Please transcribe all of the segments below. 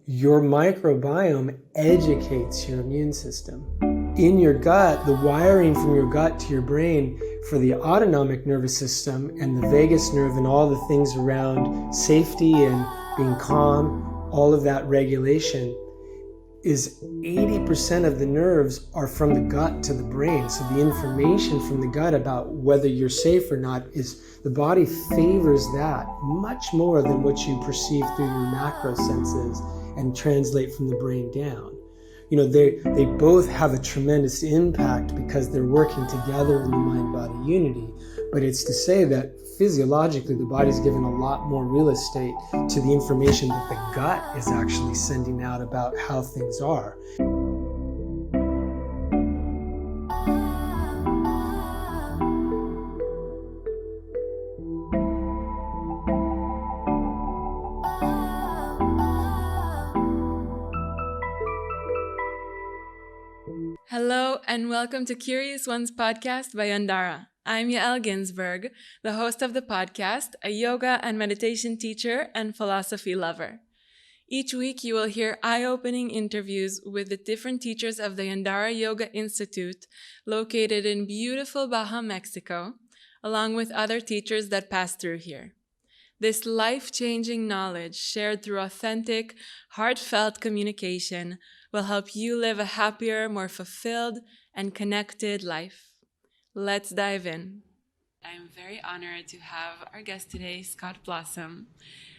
Your microbiome educates your immune system. In your gut, the wiring from your gut to your brain for the autonomic nervous system and the vagus nerve and all the things around safety and being calm, all of that regulation, is 80% of the nerves are from the gut to the brain. So the information from the gut about whether you're safe or not is, the body favors that much more than what you perceive through your macro senses and translate from the brain down. You know, they both have a tremendous impact because they're working together in the mind-body unity. But it's to say that physiologically, the body's given a lot more real estate to the information that the gut is actually sending out about how things are. Hello and welcome to Curious Ones podcast by Yandara. I'm Yael Ginzburg, the host of the podcast, a yoga and meditation teacher and philosophy lover. Each week you will hear eye-opening interviews with the different teachers of the Yandara Yoga Institute located in beautiful Baja, Mexico, along with other teachers that pass through here. This life-changing knowledge shared through authentic, heartfelt communication will help you live a happier, more fulfilled, and connected life. Let's dive in. I'm very honored to have our guest today, Scott Blossom.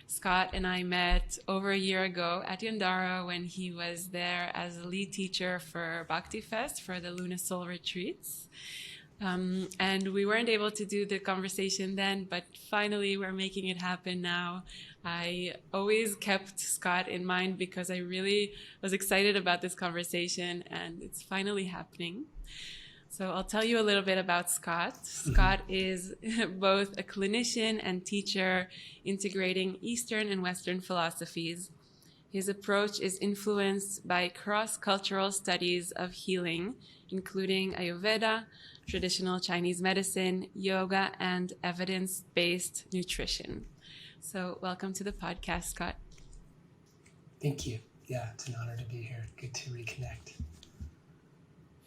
Scott and I met over a year ago at Yandara when he was there as a lead teacher for Bhakti Fest for the Luna Soul retreats. And we weren't able to do the conversation then, but finally we're making it happen now. I always kept Scott in mind because I really was excited about this conversation, and it's finally happening. So I'll tell you a little bit about Scott. Scott is both a clinician and teacher integrating Eastern and Western philosophies. His approach is influenced by cross-cultural studies of healing, including Ayurveda, traditional Chinese medicine, yoga, and evidence-based nutrition. So welcome to the podcast, Scott. Thank you. Yeah, it's an honor to be here. Good to reconnect.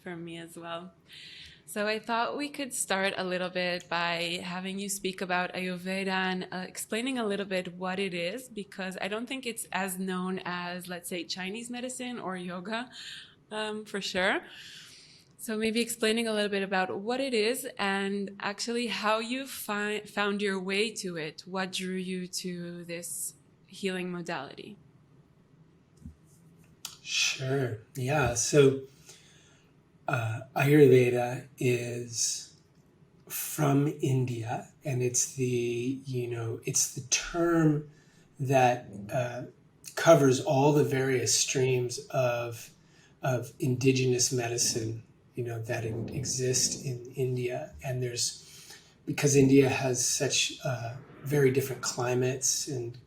For me as well. So I thought we could start a little bit by having you speak about Ayurveda and explaining a little bit what it is, because I don't think it's as known as, let's say, Chinese medicine or yoga, for sure. So maybe explaining a little bit about what it is and actually how you found your way to it. What drew you to this healing modality? Sure. Yeah. So Ayurveda is from India, and it's the term that covers all the various streams of indigenous medicine, that exist in India. And because India has such very different climates and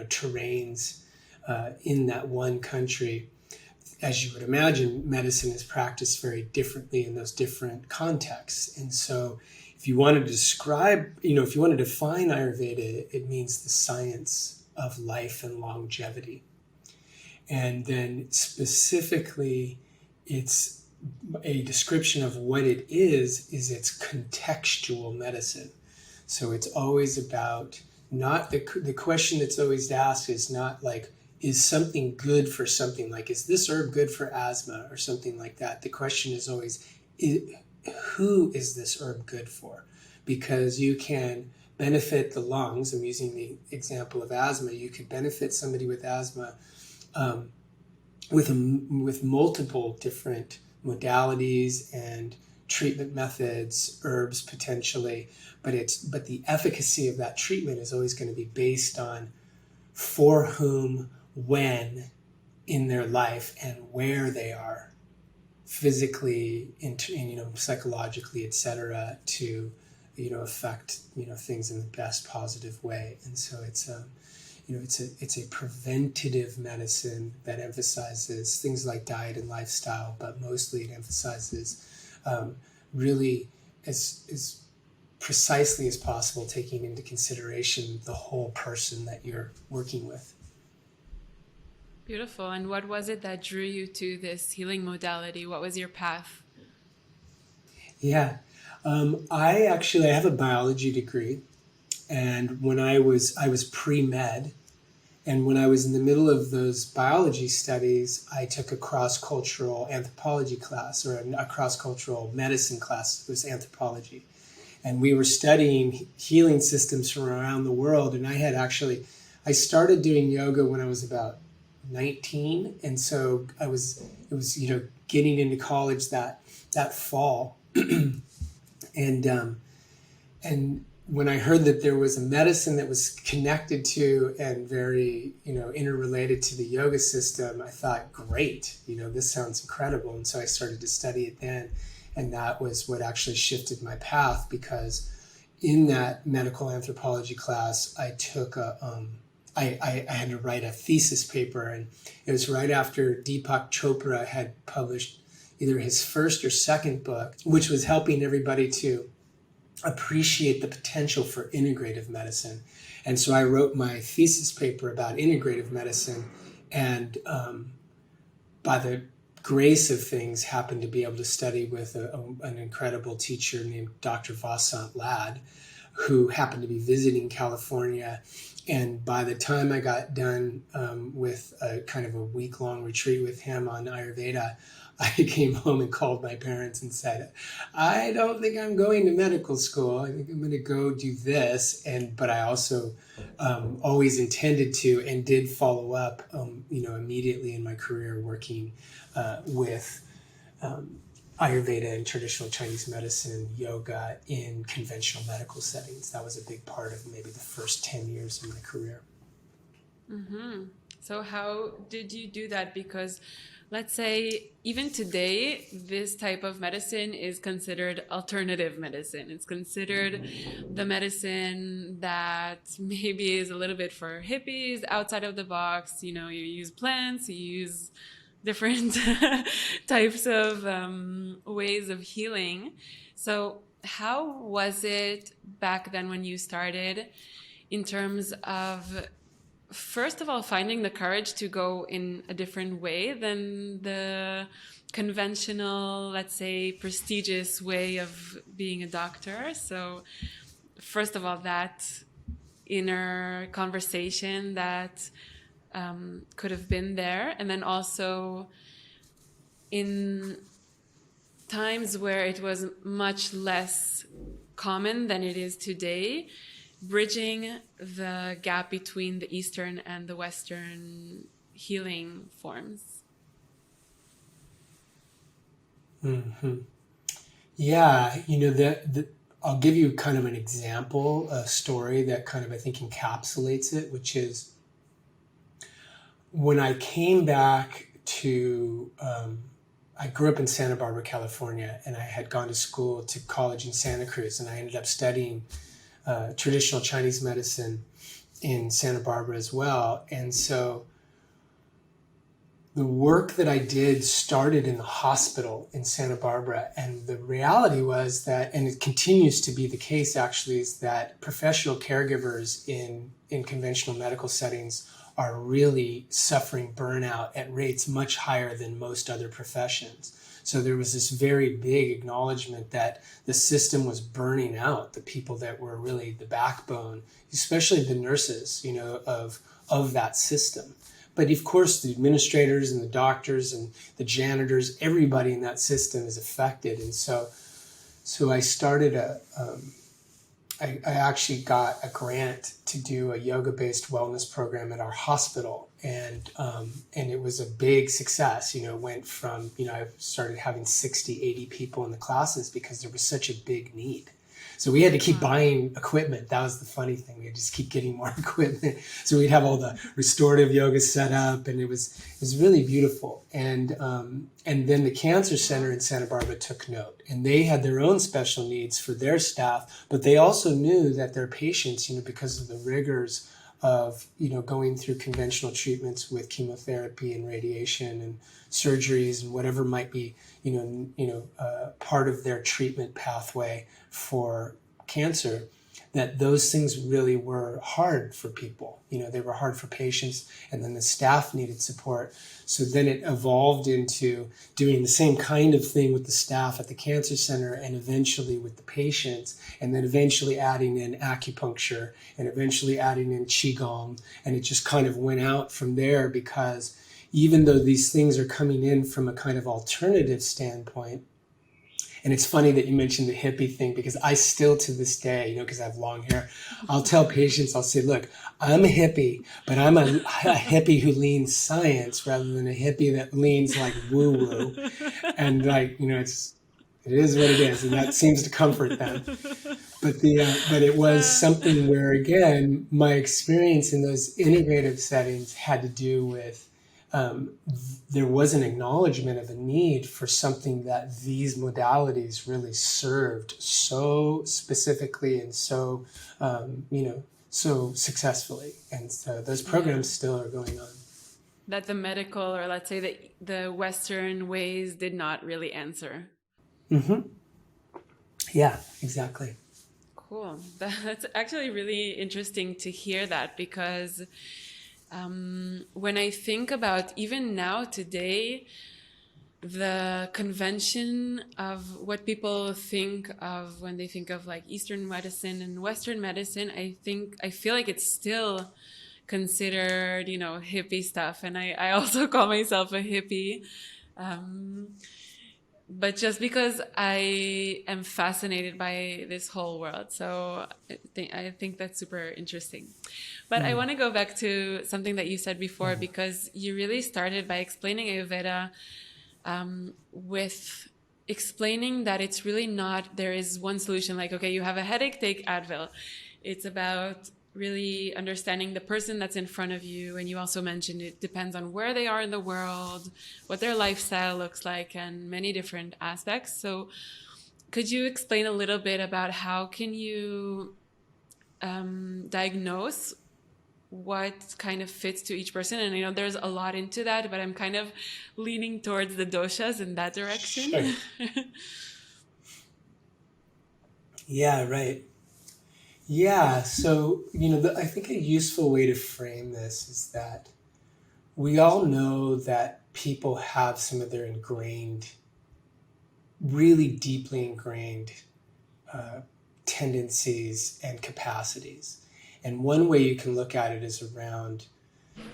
terrains in that one country, as you would imagine, medicine is practiced very differently in those different contexts. And so if you want to define Ayurveda, it means the science of life and longevity. And then specifically, it's a description of what it is it's contextual medicine. So it's always about, not the question that's always asked is not like, is something good for something, like, is this herb good for asthma or something like that? The question is always, who is this herb good for? Because you can benefit the lungs. I'm using the example of asthma. You could benefit somebody with asthma with multiple different modalities and treatment methods, herbs potentially, but the efficacy of that treatment is always going to be based on for whom, when in their life, and where they are physically, psychologically, etc., to affect things in the best positive way. And so it's a preventative medicine that emphasizes things like diet and lifestyle, but mostly it emphasizes really as precisely as possible taking into consideration the whole person that you're working with. Beautiful. And what was it that drew you to this healing modality? What was your path? Yeah. I have a biology degree, and when I was pre-med, and when I was in the middle of those biology studies, I took a cross-cultural anthropology class, or a cross-cultural medicine class. It was anthropology. And we were studying healing systems from around the world. And I started doing yoga when I was about 19. And so it was, getting into college that fall. And and when I heard that there was a medicine that was connected to and very, interrelated to the yoga system, I thought, great, this sounds incredible. And so I started to study it then. And that was what actually shifted my path, because in that medical anthropology class, I took I had to write a thesis paper, and it was right after Deepak Chopra had published either his first or second book, which was helping everybody to appreciate the potential for integrative medicine. And so I wrote my thesis paper about integrative medicine, and by the grace of things happened to be able to study with an incredible teacher named Dr. Vasant Lad, who happened to be visiting California. And by the time I got done with a kind of a week-long retreat with him on Ayurveda, I came home and called my parents and said, I don't think I'm going to medical school. I think I'm going to go do this. But I also always intended to, and did follow up, immediately in my career working with Ayurveda and traditional Chinese medicine, yoga in conventional medical settings. That was a big part of maybe the first 10 years of my career. Mm-hmm. So how did you do that? Because let's say even today, this type of medicine is considered alternative medicine. It's considered the medicine that maybe is a little bit for hippies, outside of the box. You use plants, you use different types of ways of healing. So how was it back then when you started, in terms of, first of all, finding the courage to go in a different way than the conventional, let's say, prestigious way of being a doctor? So first of all, that inner conversation that could have been there. And then also in times where it was much less common than it is today, bridging the gap between the Eastern and the Western healing forms. Mm-hmm. Yeah, I'll give you kind of an example, a story that kind of, I think, encapsulates it, which is when I came back to, I grew up in Santa Barbara, California, and I had gone to college in Santa Cruz, and I ended up studying traditional Chinese medicine in Santa Barbara as well. And so the work that I did started in the hospital in Santa Barbara. And the reality was that, and it continues to be the case actually, is that professional caregivers in conventional medical settings are really suffering burnout at rates much higher than most other professions. So there was this very big acknowledgement that the system was burning out the people that were really the backbone, especially the nurses, of that system. But of course, the administrators and the doctors and the janitors, everybody in that system is affected. And so I started I actually got a grant to do a yoga-based wellness program at our hospital, and it was a big success. Went from, I started having 60, 80 people in the classes because there was such a big need. So we had to keep buying equipment. That was the funny thing. We had to just keep getting more equipment. So we'd have all the restorative yoga set up, and it was really beautiful. And then the Cancer Center in Santa Barbara took note, and they had their own special needs for their staff, but they also knew that their patients, because of the rigors of, going through conventional treatments with chemotherapy and radiation and surgeries and whatever might be, part of their treatment pathway for cancer, that those things really were hard for people. They were hard for patients, and then the staff needed support. So then it evolved into doing the same kind of thing with the staff at the cancer center, and eventually with the patients, and then eventually adding in acupuncture, and eventually adding in qigong. And it just kind of went out from there, because even though these things are coming in from a kind of alternative standpoint, and it's funny that you mentioned the hippie thing, because I still to this day, because I have long hair, I'll tell patients, I'll say, look, I'm a hippie, but I'm a hippie who leans science rather than a hippie that leans like woo-woo. And it is what it is. And that seems to comfort them. But it was something where, again, my experience in those integrative settings had to do with there was an acknowledgement of a need for something that these modalities really served so specifically and so, so successfully. And so those programs still are going on. That the medical, or let's say that the Western ways, did not really answer. Mm-hmm. Yeah, exactly. Cool. That's actually really interesting to hear that, because when I think about even now today, the convention of what people think of when they think of like Eastern medicine and Western medicine, I feel like it's still considered, hippie stuff. And I also call myself a hippie. But just because I am fascinated by this whole world. So I think that's super interesting. But I want to go back to something that you said before, because you really started by explaining Ayurveda with explaining that it's really not, there is one solution, like, okay, you have a headache, take Advil. It's about really understanding the person that's in front of you. And you also mentioned it depends on where they are in the world, what their lifestyle looks like, and many different aspects. So could you explain a little bit about how can you diagnose what kind of fits to each person? And I know there's a lot into that, but I'm kind of leaning towards the doshas in that direction. Sure. Yeah, right. Yeah, so, I think a useful way to frame this is that we all know that people have some of their really deeply ingrained tendencies and capacities. And one way you can look at it is around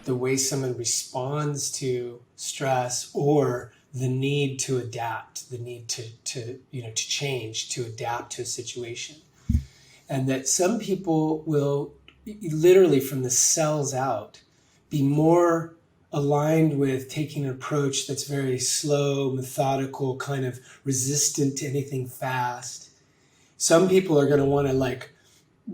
the way someone responds to stress, or the need to adapt, the need to change, to adapt to a situation. And that some people will literally from the cells out be more aligned with taking an approach that's very slow, methodical, kind of resistant to anything fast. Some people are going to want to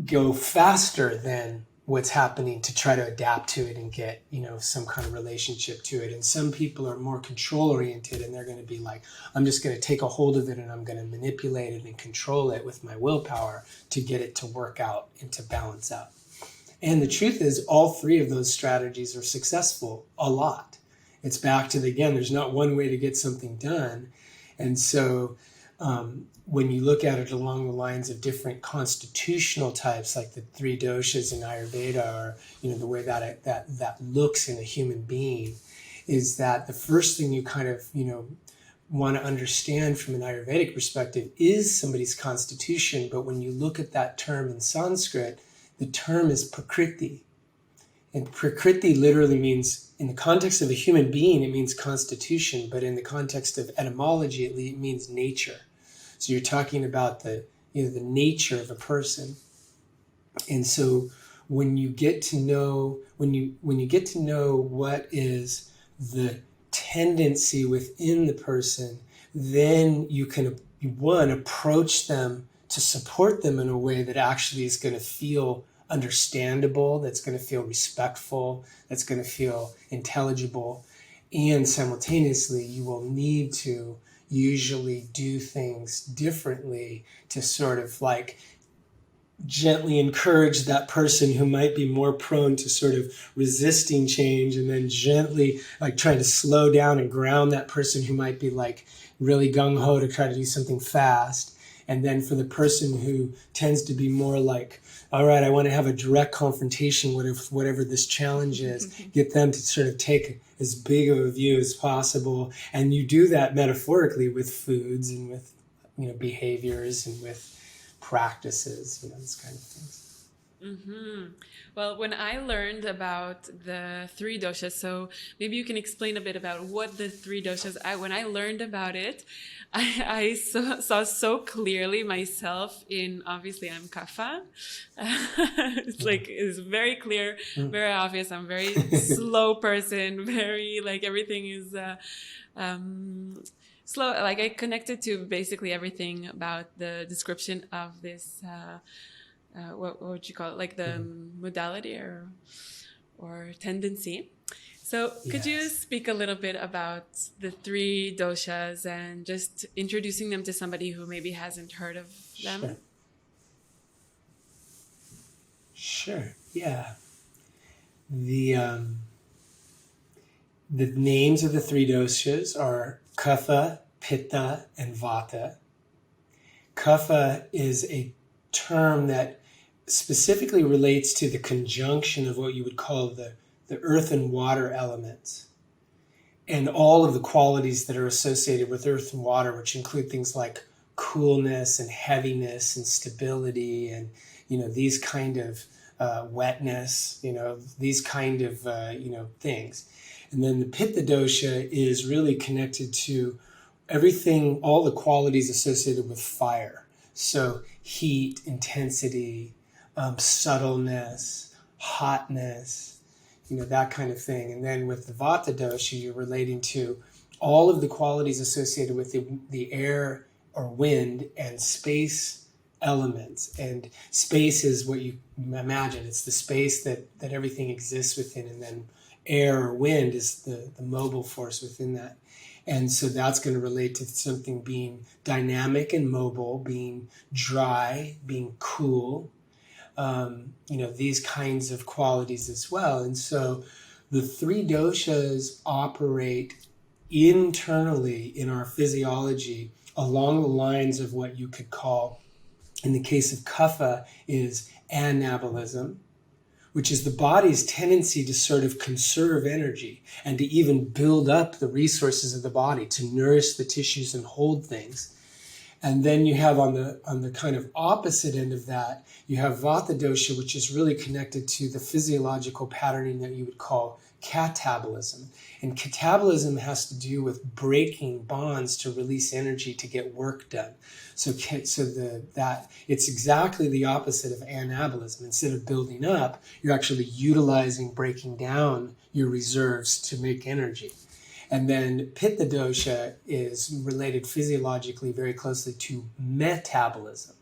go faster than what's happening to try to adapt to it and get, some kind of relationship to it. And some people are more control oriented, and they're going to be like, I'm just going to take a hold of it and I'm going to manipulate it and control it with my willpower to get it to work out and to balance out. And the truth is, all three of those strategies are successful a lot. It's back to again, there's not one way to get something done. And so when you look at it along the lines of different constitutional types, like the three doshas in Ayurveda, or the way that looks in a human being, is that the first thing you kind of want to understand from an Ayurvedic perspective is somebody's constitution. But when you look at that term in Sanskrit, the term is prakriti. And prakriti literally means, in the context of a human being, it means constitution, but in the context of etymology, it means nature. So you're talking about the nature of a person. And so when you get to know what is the tendency within the person, then you can approach them to support them in a way that actually is going to feel understandable, that's going to feel respectful, that's going to feel intelligible. And simultaneously, you will need to usually do things differently to sort of gently encourage that person who might be more prone to sort of resisting change, and then gently trying to slow down and ground that person who might be really gung-ho to try to do something fast. And then for the person who tends to be more like, all right, I want to have a direct confrontation with whatever this challenge is, get them to sort of take as big of a view as possible. And you do that metaphorically with foods and with, behaviors and with practices, this kind of things. Mm-hmm. Well, when I learned about the three doshas, so maybe you can explain a bit about what the three doshas are. When I learned about it, I saw so clearly myself in, obviously I'm kapha. It's very clear, very obvious. I'm a very slow person, very everything is slow. I connected to basically everything about the description of this what would you call it, the modality or tendency. So could you speak a little bit about the three doshas and just introducing them to somebody who maybe hasn't heard of them? Sure. Yeah. The names of the three doshas are Kapha, Pitta, and Vata. Kapha is a term that specifically relates to the conjunction of what you would call the earth and water elements, and all of the qualities that are associated with earth and water, which include things like coolness and heaviness and stability and, these kind of wetness, these kind of, things. And then the Pitta dosha is really connected to everything, all the qualities associated with fire. So heat, intensity, subtleness, hotness, that kind of thing. And then with the Vata dosha, you're relating to all of the qualities associated with the air or wind and space elements. And space is what you imagine. It's the space that everything exists within. And then air or wind is the mobile force within that. And so that's going to relate to something being dynamic and mobile, being dry, being cool, these kinds of qualities as well. And so the three doshas operate internally in our physiology along the lines of what you could call, in the case of kapha, is anabolism, which is the body's tendency to sort of conserve energy and to even build up the resources of the body to nourish the tissues and hold things. And then you have on the kind of opposite end of that, you have Vata dosha, which is really connected to the physiological patterning that you would call catabolism. And catabolism has to do with breaking bonds to release energy to get work done. So that it's exactly the opposite of anabolism. Instead of building up, you're actually utilizing, breaking down your reserves to make energy. And then Pitta dosha is related physiologically very closely to metabolism.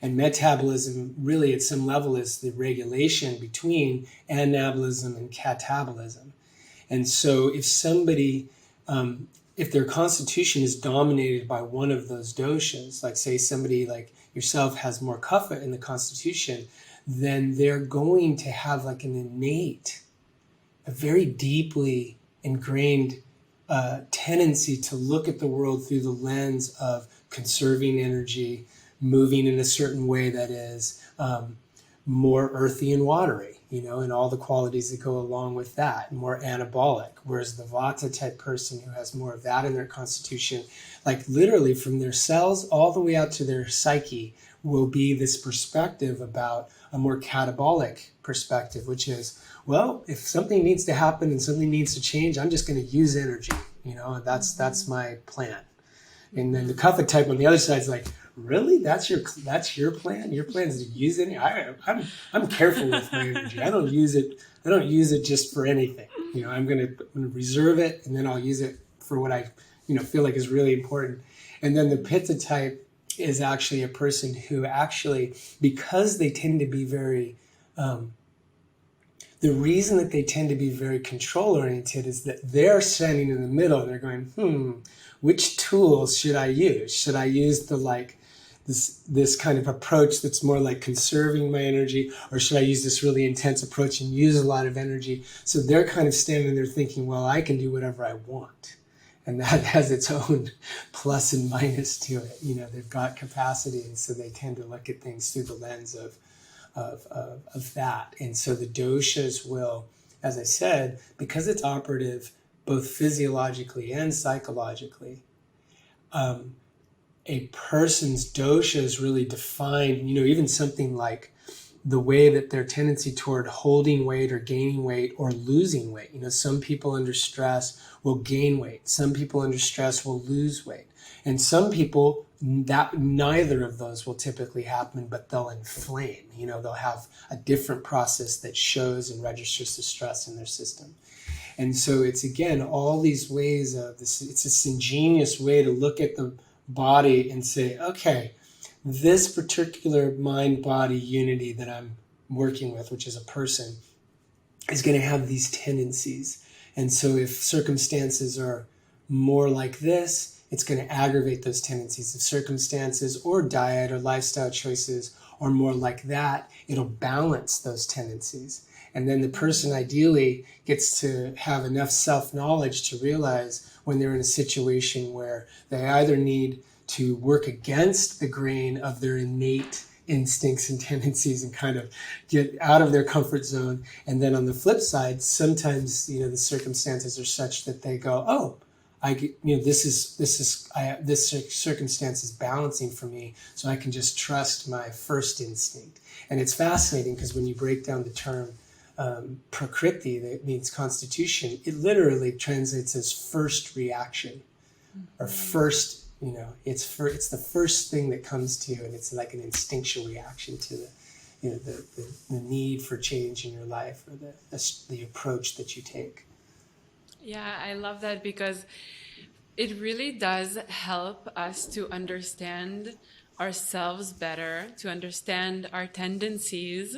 And metabolism really at some level is the regulation between anabolism and catabolism. And so if somebody, if their constitution is dominated by one of those doshas, like say somebody like yourself has more kapha in the constitution, then they're going to have like an innate, a very deeply ingrained tendency to look at the world through the lens of conserving energy, moving in a certain way that is more earthy and watery, and all the qualities that go along with that, more anabolic. Whereas the Vata type person who has more of that in their constitution, like literally from their cells all the way out to their psyche, will be this perspective about a more catabolic perspective, which is, well, if something needs to happen and something needs to change, I'm just going to use energy, and that's my plan. And then the kapha type on the other side is like, really? That's your plan? Your plan is to use it? I'm careful with my energy. I don't use it just for anything. I'm gonna reserve it, and then I'll use it for what I feel like is really important. And then the pitta type is actually a person who actually, because they tend to be very the reason that they tend to be very control oriented is that they're standing in the middle and they're going, which tools should I use? Should I use this kind of approach that's more like conserving my energy, or should I use this really intense approach and use a lot of energy? So they're kind of standing there thinking, well, I can do whatever I want. And that has its own plus and minus to it. They've got capacity, and so they tend to look at things through the lens of that. And so the doshas will, as I said, because it's operative both physiologically and psychologically, a person's dosha is really defined, even something like the way that their tendency toward holding weight or gaining weight or losing weight. Some people under stress will gain weight. Some people under stress will lose weight. And some people, that neither of those will typically happen, but they'll inflame. They'll have a different process that shows and registers the stress in their system. And so it's, again, all these ways of this, it's this ingenious way to look at the body and say, okay, this particular mind-body unity that I'm working with, which is a person, is going to have these tendencies. And so if circumstances are more like this, it's going to aggravate those tendencies. If circumstances or diet or lifestyle choices are more like that, it'll balance those tendencies. And then the person ideally gets to have enough self-knowledge to realize when they're in a situation where they either need to work against the grain of their innate instincts and tendencies and kind of get out of their comfort zone. And then on the flip side, sometimes, the circumstances are such that they go, oh, I get, this circumstance is balancing for me, so I can just trust my first instinct. And it's fascinating because when you break down the term prakriti, that means constitution, it literally translates as first reaction or first. It's the first thing that comes to you, and it's like an instinctual reaction to the need for change in your life, or the approach that you take. Yeah, I love that because it really does help us to understand ourselves better, to understand our tendencies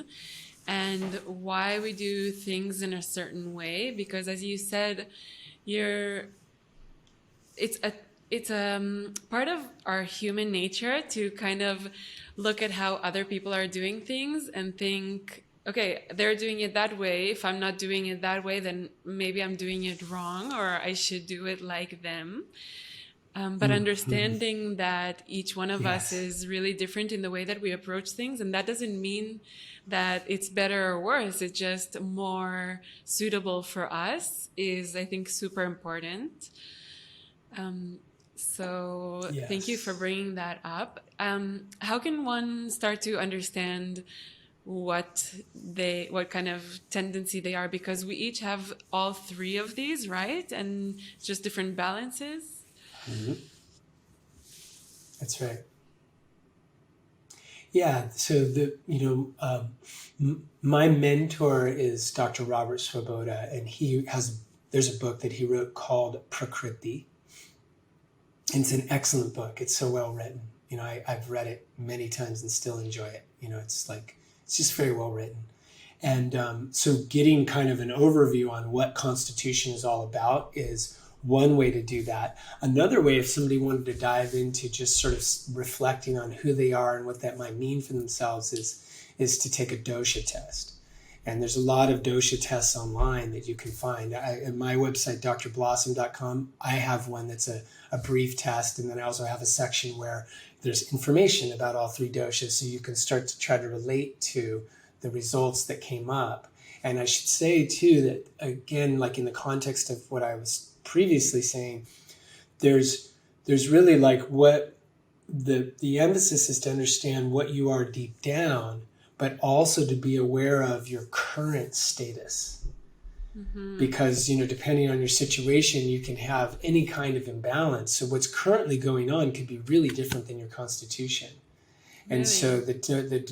and why we do things in a certain way. Because as you said, it's part of our human nature to kind of look at how other people are doing things and think, okay, they're doing it that way. If I'm not doing it that way, then maybe I'm doing it wrong, or I should do it like them. But understanding that each one of us is really different in the way that we approach things, and that doesn't mean that it's better or worse. It's just more suitable for us is, I think, super important. So thank you for bringing that up. How can one start to understand what kind of tendency they are? Because we each have all three of these, right? And just different balances. Mm-hmm. That's right. Yeah. So my mentor is Dr. Robert Svoboda, and there's a book that he wrote called Prakriti. And it's an excellent book. It's so well written. I've read it many times and still enjoy it. It's just very well written. And so getting kind of an overview on what constitution is all about is one way to do that. Another way, if somebody wanted to dive into just sort of reflecting on who they are and what that might mean for themselves, is to take a dosha test. And there's a lot of dosha tests online that you can find. At my website, drblossom.com, I have one that's a brief test. And then I also have a section where there's information about all three doshas, so you can start to try to relate to the results that came up. And I should say, too, that, again, like in the context of what I was previously saying, there's really like what the emphasis is to understand what you are deep down, but also to be aware of your current status. Mm-hmm. Because, depending on your situation, you can have any kind of imbalance. So what's currently going on could be really different than your constitution. Really? And so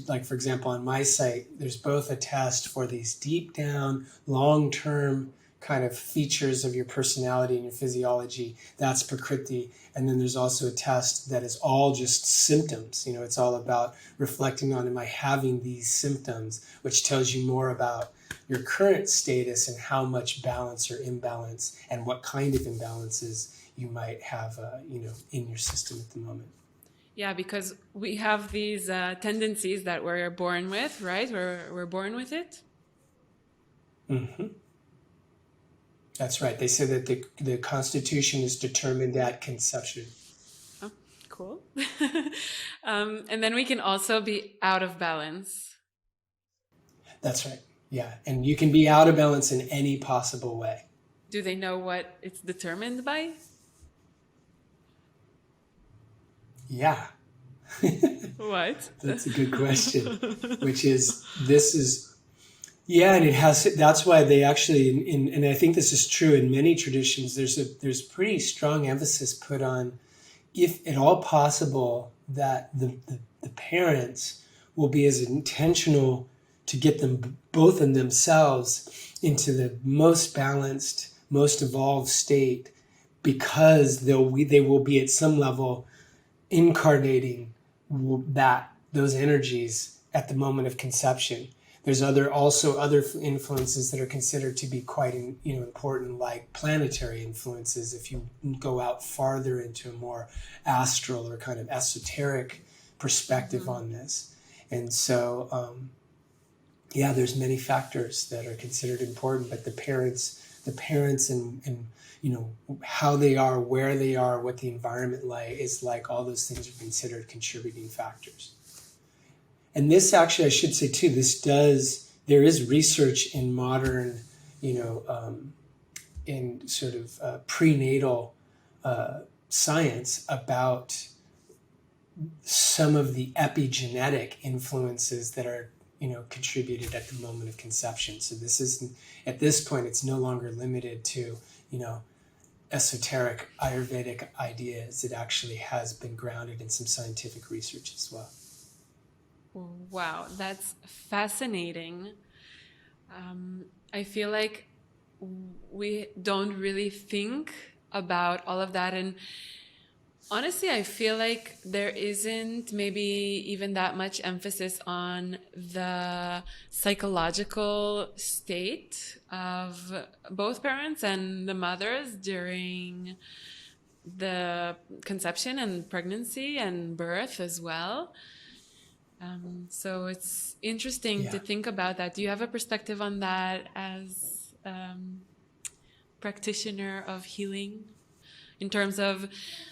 like, for example, on my site, there's both a test for these deep down, long-term kind of features of your personality and your physiology. That's Prakriti. And then there's also a test that is all just symptoms. It's all about reflecting on, am I having these symptoms, which tells you more about your current status and how much balance or imbalance and what kind of imbalances you might have, in your system at the moment. Yeah, because we have these tendencies that we're born with, right? We're born with it. Mm-hmm. That's right. They say that the constitution is determined at conception. Oh, cool. And then we can also be out of balance. That's right. Yeah. And you can be out of balance in any possible way. Do they know what it's determined by? Yeah. What? That's a good question, which is, yeah, and that's why they actually, and I think this is true in many traditions, there's pretty strong emphasis put on, if at all possible, that the parents will be as intentional to get them both in themselves into the most balanced, most evolved state, because they will be at some level incarnating those energies at the moment of conception. There's also other influences that are considered to be quite important, like planetary influences. If you go out farther into a more astral or kind of esoteric perspective on this, and so there's many factors that are considered important. But the parents, and how they are, where they are, what the environment is like, all those things are considered contributing factors. And this actually, I should say too, there is research in modern, in sort of prenatal science about some of the epigenetic influences that are, contributed at the moment of conception. So this isn't, at this point, it's no longer limited to, esoteric Ayurvedic ideas. It actually has been grounded in some scientific research as well. Wow, that's fascinating. I feel like we don't really think about all of that. And honestly, I feel like there isn't maybe even that much emphasis on the psychological state of both parents and the mothers during the conception and pregnancy and birth as well. So it's interesting to think about that. Do you have a perspective on that as practitioner of healing in terms of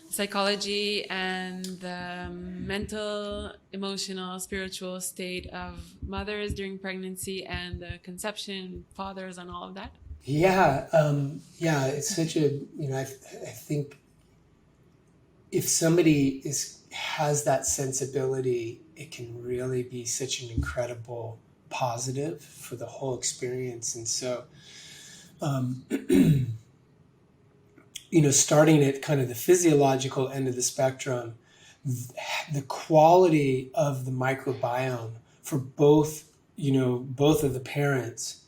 psychology and the mental, emotional, spiritual state of mothers during pregnancy and the conception, fathers, and all of that? Yeah, it's such a, I think if somebody has that sensibility, it can really be such an incredible positive for the whole experience. And so, starting at kind of the physiological end of the spectrum, the quality of the microbiome for both of the parents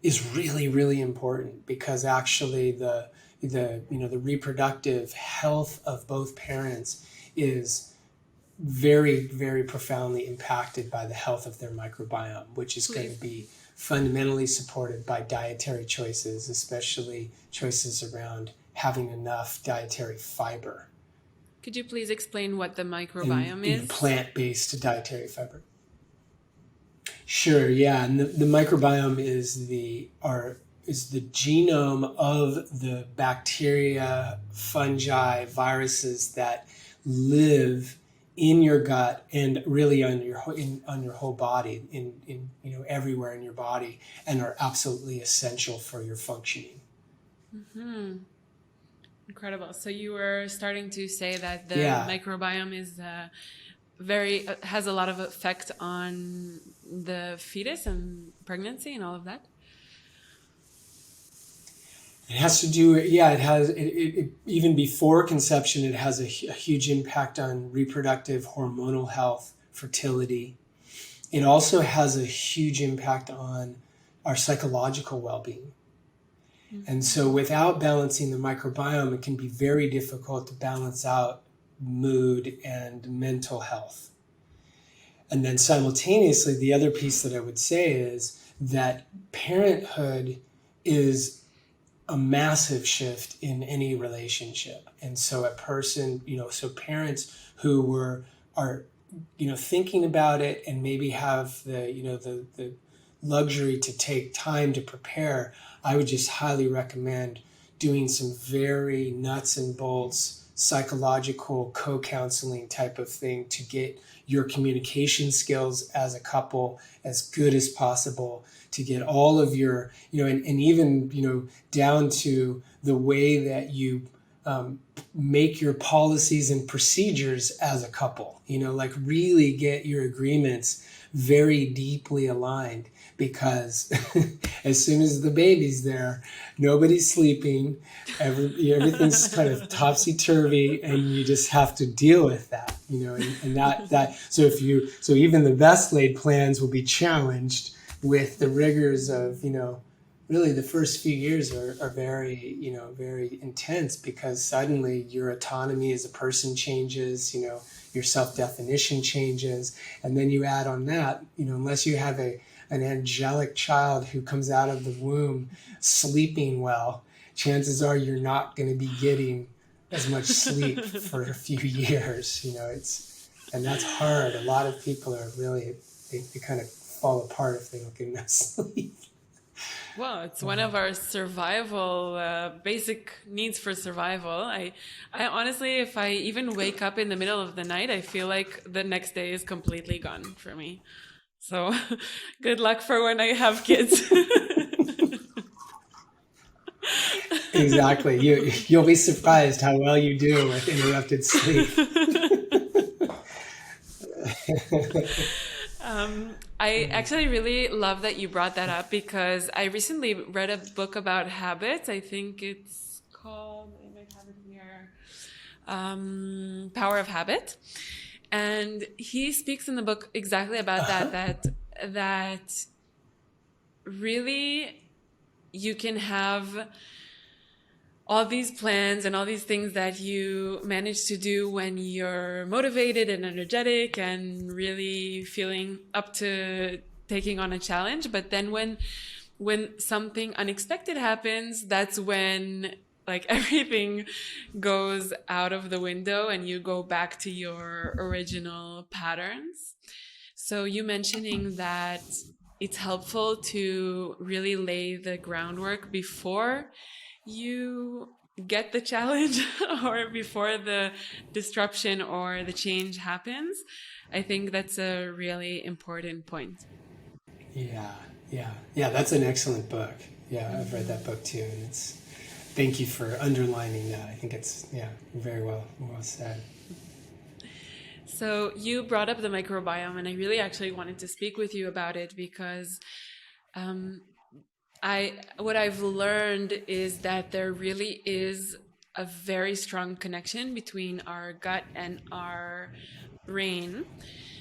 is really, really important, because actually the reproductive health of both parents is very, very profoundly impacted by the health of their microbiome, which is going to be fundamentally supported by dietary choices, especially choices around having enough dietary fiber. Could you please explain what the microbiome is? Plant-based dietary fiber. Sure, yeah. And the microbiome is the genome of the bacteria, fungi, viruses that live in your gut and really on your whole body, in everywhere in your body, and are absolutely essential for your functioning. Mm-hmm. Incredible. So you were starting to say that the microbiome is has a lot of effect on the fetus and pregnancy and all of that. It has to do, it has, even before conception, it has a huge impact on reproductive hormonal health, fertility. It also has a huge impact on our psychological well-being. Mm-hmm. And so without balancing the microbiome, it can be very difficult to balance out mood and mental health. And then simultaneously, the other piece that I would say is that parenthood is a massive shift in any relationship. And so a person, so parents who are thinking about it and maybe have the luxury to take time to prepare, I would just highly recommend doing some very nuts and bolts psychological co-counseling type of thing to get your communication skills as a couple as good as possible, to get all of your, and even, down to the way that you make your policies and procedures as a couple, like really get your agreements very deeply aligned, because as soon as the baby's there, nobody's sleeping, everything's kind of topsy-turvy, and you just have to deal with that, and that so even the best laid plans will be challenged with the rigors of, really the first few years are very, very intense, because suddenly your autonomy as a person changes, your self-definition changes. And then you add on that, unless you have an angelic child who comes out of the womb sleeping well, chances are you're not going to be getting as much sleep for a few years. And that's hard. A lot of people are really, they kind of fall apart if they don't get enough sleep. Well, it's one of our survival, basic needs for survival. I honestly, if I even wake up in the middle of the night, I feel like the next day is completely gone for me. So good luck for when I have kids. Exactly. You'll be surprised how well you do with interrupted sleep. I actually really love that you brought that up, because I recently read a book about habits. I think it's called, I might have it here, Power of Habit. And he speaks in the book exactly about that really you can have all these plans and all these things that you manage to do when you're motivated and energetic and really feeling up to taking on a challenge. But then when something unexpected happens, that's when like everything goes out of the window and you go back to your original patterns. So you mentioning that it's helpful to really lay the groundwork before you get the challenge or before the disruption or the change happens. I think that's a really important point. Yeah. That's an excellent book. Yeah, I've read that book too, and thank you for underlining that. I think it's very well said. So you brought up the microbiome, and I really actually wanted to speak with you about it, because what I've learned is that there really is a very strong connection between our gut and our brain.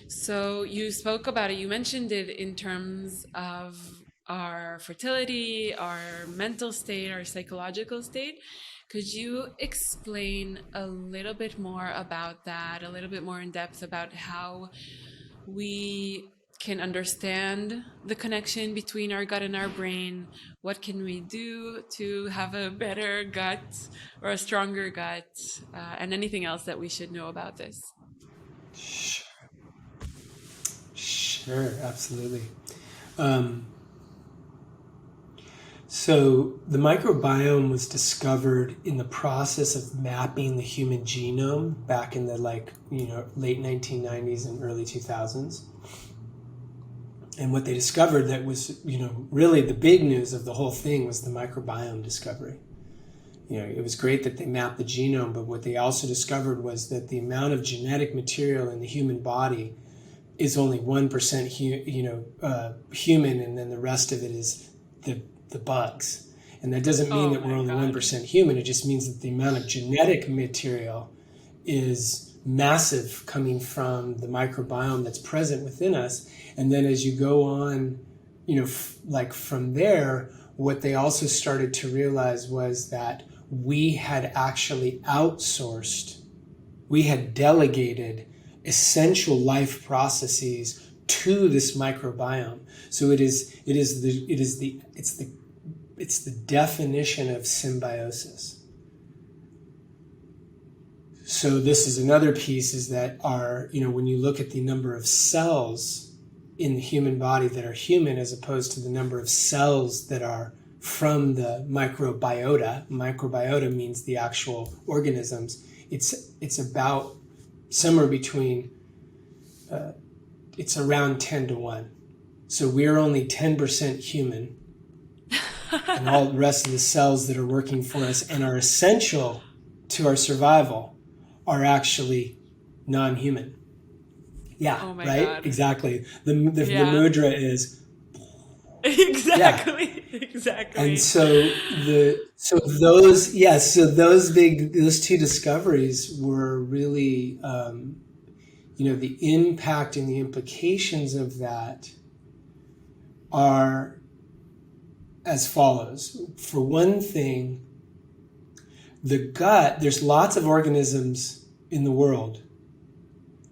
So you spoke about it, you mentioned it in terms of our fertility, our mental state, our psychological state. Could you explain a little bit more about that, a little bit more in depth about how we can understand the connection between our gut and our brain? What can we do to have a better gut or a stronger gut, and anything else that we should know about this? Sure, absolutely. So the microbiome was discovered in the process of mapping the human genome back in the late 1990s and early 2000s. And what they discovered that was, really the big news of the whole thing was the microbiome discovery. It was great that they mapped the genome, but what they also discovered was that the amount of genetic material in the human body is only 1% human, and then the rest of it is the bugs. And that doesn't mean that we're only 1% human. It just means that the amount of genetic material is massive coming from the microbiome that's present within us. And then as you go on, from there, what they also started to realize was that we had actually outsourced, we had delegated essential life processes to this microbiome. So it's the definition of symbiosis. So this is another piece, is that when you look at the number of cells in the human body that are human as opposed to the number of cells that are from the microbiota. Microbiota means the actual organisms. It's about somewhere between, it's around 10 to 1. So we're only 10% human, and all the rest of the cells that are working for us and are essential to our survival are actually non-human. Yeah, Oh my right? God. Exactly. The Yeah. mudra is, Exactly. Exactly. and so those those two discoveries were really, the impact and the implications of that are as follows. For one thing, the gut, there's lots of organisms in the world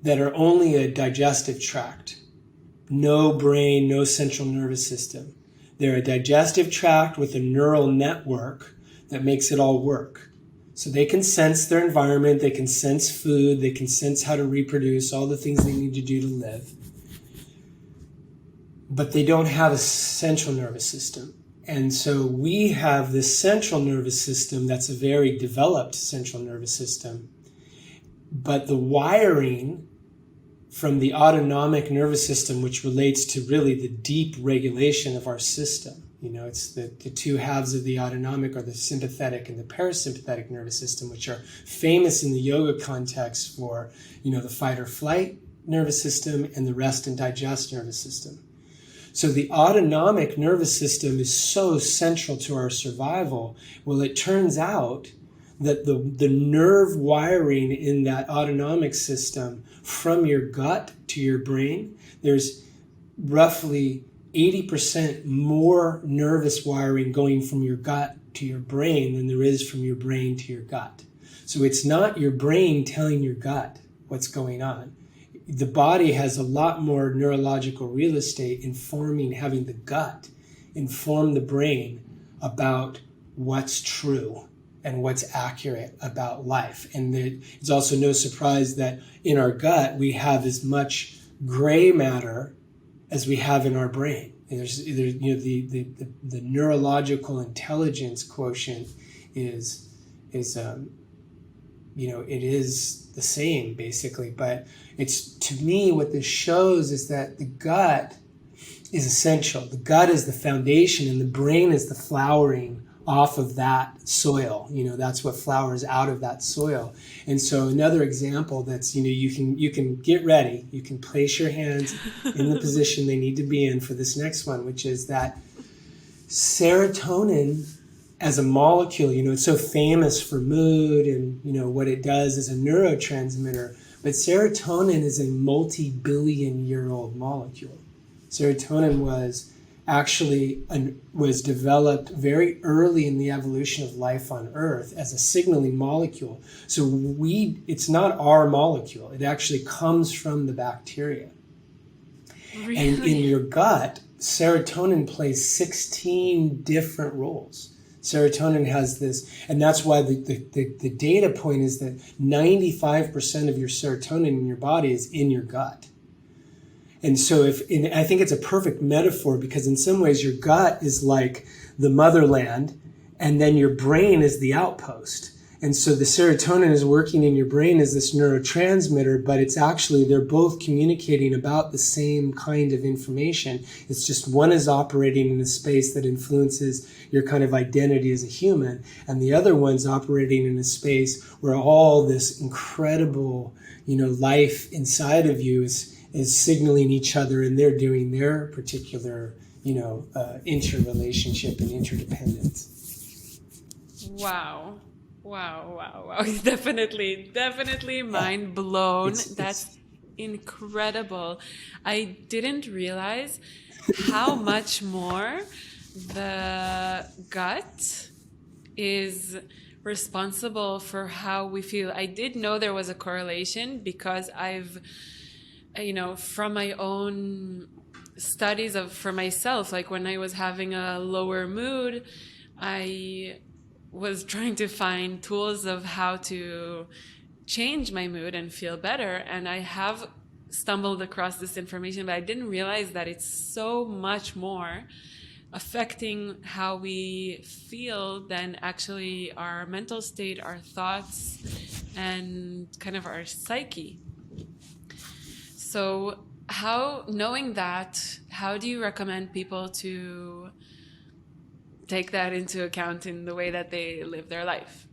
that are only a digestive tract. No brain, no central nervous system. They're a digestive tract with a neural network that makes it all work. So they can sense their environment, they can sense food, they can sense how to reproduce, all the things they need to do to live. But they don't have a central nervous system. And so we have this central nervous system that's a very developed central nervous system. But the wiring from the autonomic nervous system, which relates to really the deep regulation of our system, it's the two halves of the autonomic are the sympathetic and the parasympathetic nervous system, which are famous in the yoga context for, the fight or flight nervous system and the rest and digest nervous system. So the autonomic nervous system is so central to our survival. Well, it turns out that the nerve wiring in that autonomic system from your gut to your brain, there's roughly 80% more nervous wiring going from your gut to your brain than there is from your brain to your gut. So it's not your brain telling your gut what's going on. The body has a lot more neurological real estate having the gut inform the brain about what's true and what's accurate about life. And it's also no surprise that in our gut, we have as much gray matter as we have in our brain. And the neurological intelligence quotient is it is the same basically, but it's, to me, what this shows is that the gut is essential. The gut is the foundation and the brain is the flowering off of that soil. That's what flowers out of that soil. And so another example that's, you can get ready, you can place your hands in the position they need to be in for this next one, which is that serotonin as a molecule, it's so famous for mood and, what it does as a neurotransmitter, but serotonin is a multi-billion-year-old molecule. Serotonin was developed very early in the evolution of life on Earth as a signaling molecule. So it's not our molecule. It actually comes from the bacteria. Really? And in your gut, serotonin plays 16 different roles. Serotonin has this, and that's why the data point is that 95% of your serotonin in your body is in your gut. And so I think it's a perfect metaphor because in some ways your gut is like the motherland and then your brain is the outpost. And so the serotonin is working in your brain as this neurotransmitter, but it's actually, they're both communicating about the same kind of information. It's just one is operating in a space that influences your kind of identity as a human, and the other one's operating in a space where all this incredible, life inside of you is signaling each other, and they're doing their particular, interrelationship and interdependence. Wow. Definitely mind blown. That's incredible. I didn't realize how much more the gut is responsible for how we feel. I did know there was a correlation because I've, from my own studies for myself, like when I was having a lower mood, I was trying to find tools of how to change my mood and feel better. And I have stumbled across this information, but I didn't realize that it's so much more affecting how we feel than actually our mental state, our thoughts, and kind of our psyche. So knowing that, how do you recommend people to take that into account in the way that they live their life?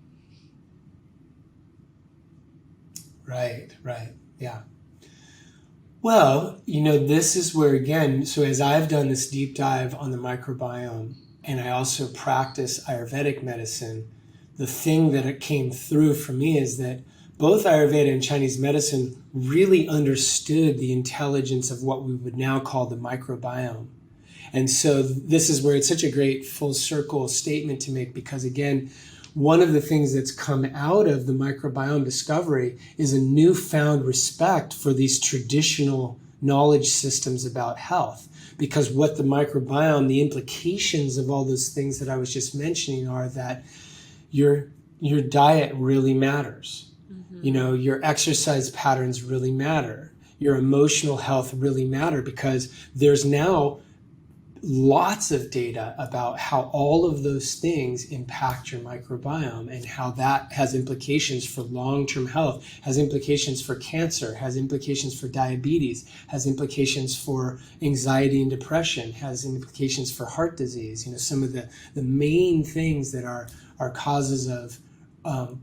Right, yeah. Well, this is where, again, so as I've done this deep dive on the microbiome, and I also practice Ayurvedic medicine, the thing that it came through for me is that both Ayurveda and Chinese medicine really understood the intelligence of what we would now call the microbiome. And so this is where it's such a great full circle statement to make, because again, one of the things that's come out of the microbiome discovery is a newfound respect for these traditional knowledge systems about health. Because what the microbiome, the implications of all those things that I was just mentioning are that your diet really matters. Mm-hmm. Your exercise patterns really matter. Your emotional health really matter, because there's now lots of data about how all of those things impact your microbiome, and how that has implications for long-term health, has implications for cancer, has implications for diabetes, has implications for anxiety and depression, has implications for heart disease. Some of the main things that are causes of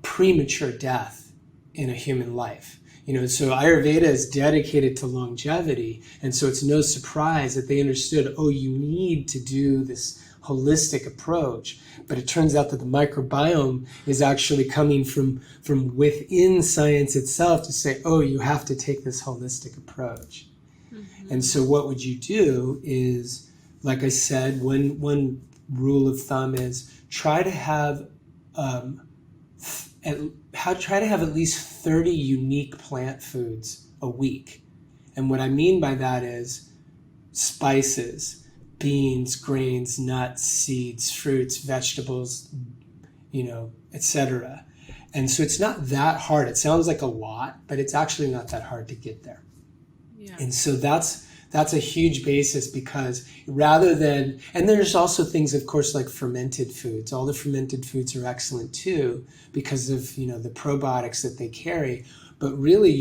premature death in a human life. So Ayurveda is dedicated to longevity. And so it's no surprise that they understood, you need to do this holistic approach. But it turns out that the microbiome is actually coming from within science itself to say, you have to take this holistic approach. Mm-hmm. And so what would you do is, like I said, one rule of thumb is try to have at least 30 unique plant foods a week. And what I mean by that is spices, beans, grains, nuts, seeds, fruits, vegetables, etc. And so it's not that hard. It sounds like a lot, but it's actually not that hard to get there. Yeah. And so that's a huge basis, because rather than, and there's also things, of course, like fermented foods. All the fermented foods are excellent too, because of, the probiotics that they carry. But really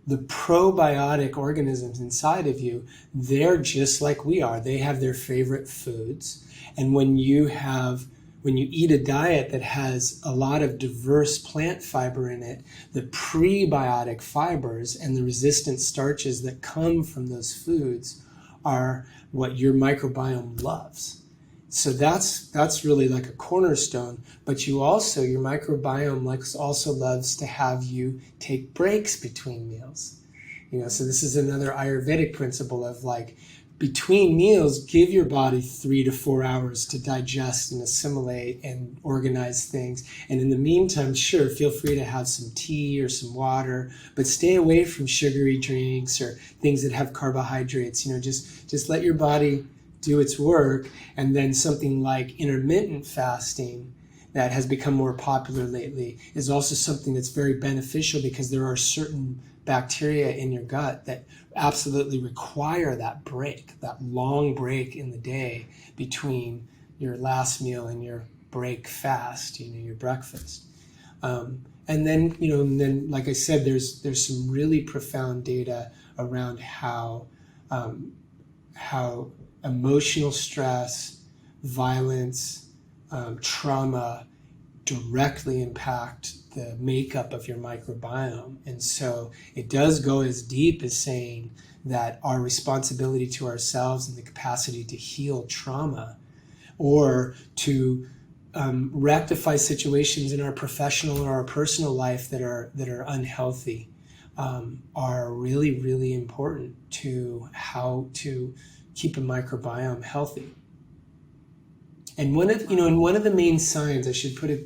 the probiotic organisms inside of you, they're just like we are. They have their favorite foods. And when you eat a diet that has a lot of diverse plant fiber in it, the prebiotic fibers and the resistant starches that come from those foods are what your microbiome loves. So that's really like a cornerstone. But your microbiome also loves to have you take breaks between meals. So this is another Ayurvedic principle of between meals, give your body 3 to 4 hours to digest and assimilate and organize things. And in the meantime, sure, feel free to have some tea or some water, but stay away from sugary drinks or things that have carbohydrates. Just let your body do its work. And then something like intermittent fasting that has become more popular lately is also something that's very beneficial, because there are certain bacteria in your gut that absolutely require that break, that long break in the day between your last meal and your break fast, your breakfast. And then, like I said, there's some really profound data around how emotional stress, violence, trauma directly impact the makeup of your microbiome. And so it does go as deep as saying that our responsibility to ourselves and the capacity to heal trauma, or to rectify situations in our professional or our personal life that are unhealthy, are really, really important to how to keep a microbiome healthy. And one of the main signs, I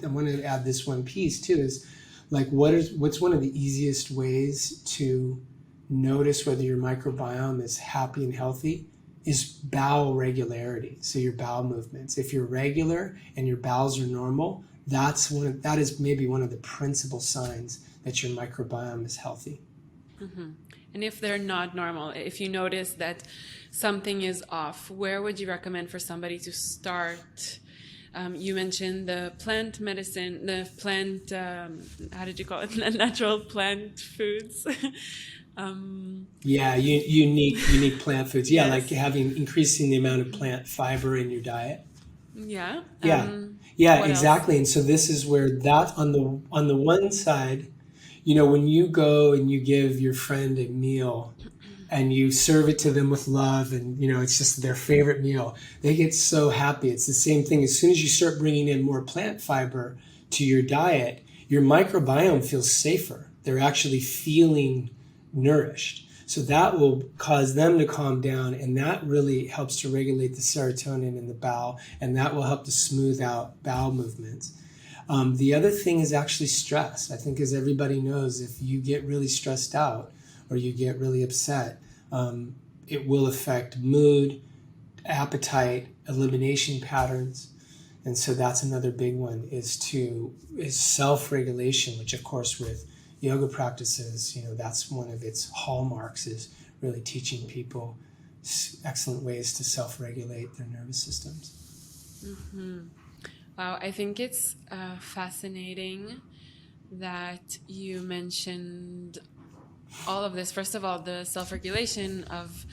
want to add this one piece too, is what's one of the easiest ways to notice whether your microbiome is happy and healthy is bowel regularity. So your bowel movements. If you're regular and your bowels are normal, that is maybe one of the principal signs that your microbiome is healthy. And if they're not normal, if you notice that something is off, where would you recommend for somebody to start? You mentioned the plant medicine, the plant, how did you call it? Natural plant foods. Yeah, unique plant foods. Yeah, like Yes. having increasing the amount of plant fiber in your diet. Yeah. Yeah. Yeah, What else? exactly. And so this is where that on the one side, when you go and you give your friend a meal and you serve it to them with love and it's just their favorite meal, they get so happy. It's the same thing. As soon as you start bringing in more plant fiber to your diet, your microbiome feels safer. They're actually feeling nourished. So that will cause them to calm down, and that really helps to regulate the serotonin in the bowel, and that will help to smooth out bowel movements. The other thing is actually stress. I think, as everybody knows, if you get really stressed out or you get really upset, it will affect mood, appetite, elimination patterns. And so that's another big one is self-regulation, which of course with yoga practices, that's one of its hallmarks is really teaching people excellent ways to self-regulate their nervous systems. Wow, I think it's fascinating that you mentioned all of this. First of all, the self-regulation of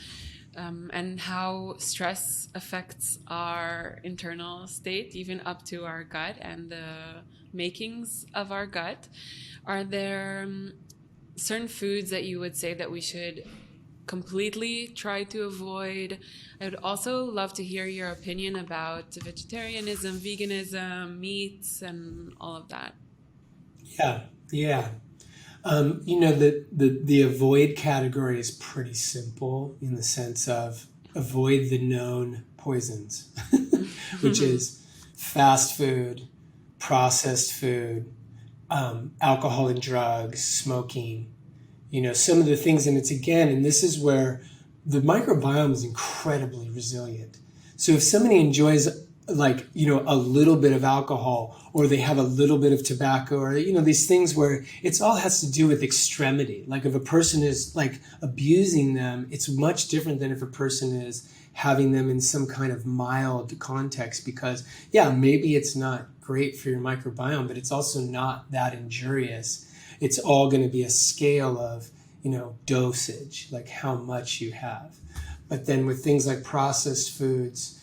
and how stress affects our internal state, even up to our gut and the makings of our gut. Are there certain foods that you would say that we should completely try to avoid? I would also love to hear your opinion about vegetarianism, veganism, meats, and all of that. Yeah. The avoid category is pretty simple in the sense of avoid the known poisons, which is fast food, processed food, alcohol and drugs, smoking, some of the things. And and this is where the microbiome is incredibly resilient. So if somebody enjoys a little bit of alcohol, or they have a little bit of tobacco, or these things where it's all has to do with extremity. Like if a person is abusing them, it's much different than if a person is having them in some kind of mild context, because maybe it's not great for your microbiome, but it's also not that injurious. It's all going to be a scale of dosage, like how much you have. But then with things like processed foods,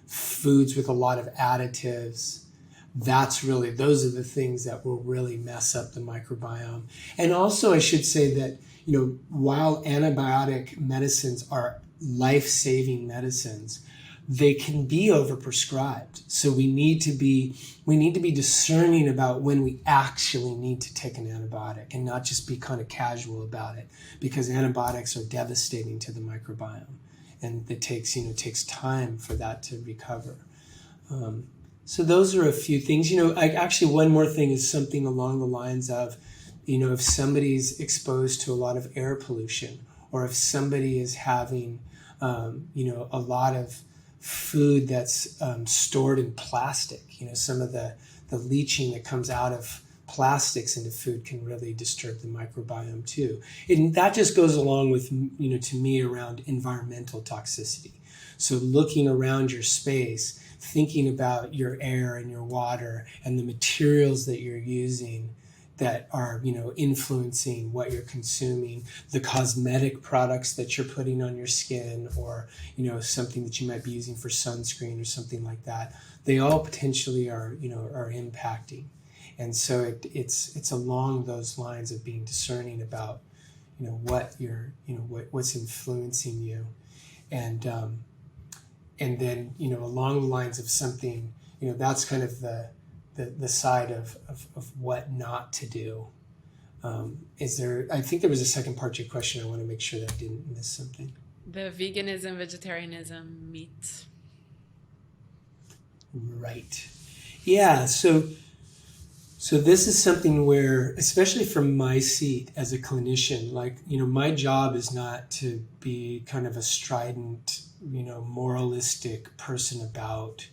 foods with a lot of additives, those are the things that will really mess up the microbiome. And also I should say that, while antibiotic medicines are life-saving medicines, they can be overprescribed. So we need to be discerning about when we actually need to take an antibiotic and not just be kind of casual about it, because antibiotics are devastating to the microbiome. And it takes time for that to recover. So those are a few things. Actually, one more thing is something along the lines of, if somebody's exposed to a lot of air pollution, or if somebody is having, a lot of food that's stored in plastic, some of the leaching that comes out of plastics into food can really disturb the microbiome too. And that just goes along with, to me, around environmental toxicity. So looking around your space, thinking about your air and your water and the materials that you're using that are, influencing what you're consuming, the cosmetic products that you're putting on your skin, or, something that you might be using for sunscreen or something like that. They all potentially are impacting. And so it's along those lines of being discerning about, what you're, what's influencing you, and then along the lines of something, that's kind of the side of what not to do. I think there was a second part to your question. I want to make sure that I didn't miss something. The veganism, vegetarianism, meat. Right. Yeah. So this is something where, especially from my seat as a clinician, my job is not to be kind of a strident, moralistic person about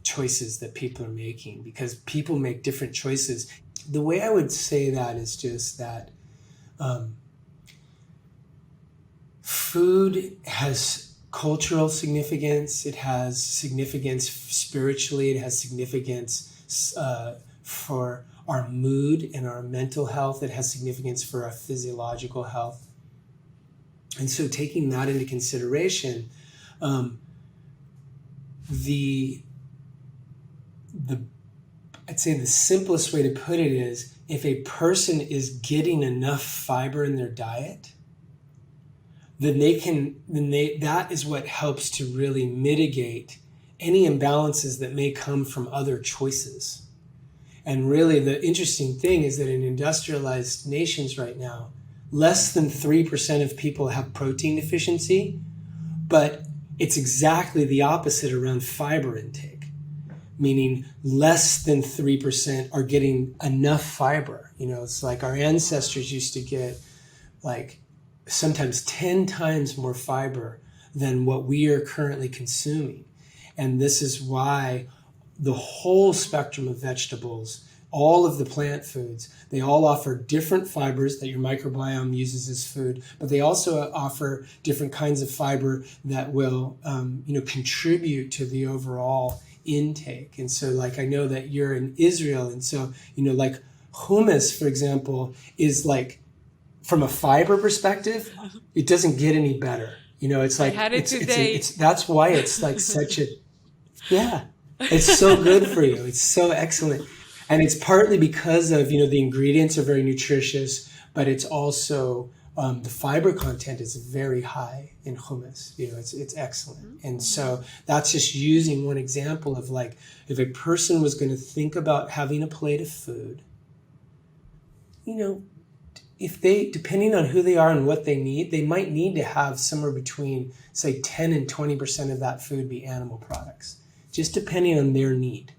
choices that people are making, because people make different choices. The way I would say that is just that food has cultural significance. It has significance spiritually. It has significance for our mood and our mental health. It has significance for our physiological health. And so taking that into consideration, I'd say the simplest way to put it is, if a person is getting enough fiber in their diet, then that is what helps to really mitigate any imbalances that may come from other choices. And really the interesting thing is that in industrialized nations right now, less than 3% of people have protein deficiency, but it's exactly the opposite around fiber intake, meaning less than 3% are getting enough fiber. It's like our ancestors used to get like sometimes 10 times more fiber than what we are currently consuming. And this is why the whole spectrum of vegetables, all of the plant foods, they all offer different fibers that your microbiome uses as food, but they also offer different kinds of fiber that will, contribute to the overall intake. And so, like, I know that you're in Israel, and so, like hummus, for example, is like, from a fiber perspective, it doesn't get any better. It's like, I had it today. that's why it's like such a, yeah, it's so good for you. It's so excellent. And it's partly because of, the ingredients are very nutritious, but it's also, the fiber content is very high in hummus. It's excellent. And so that's just using one example of, like, if a person was going to think about having a plate of food, if they, depending on who they are and what they need, they might need to have somewhere between, say, 10 and 20% of that food be animal products, just depending on their need.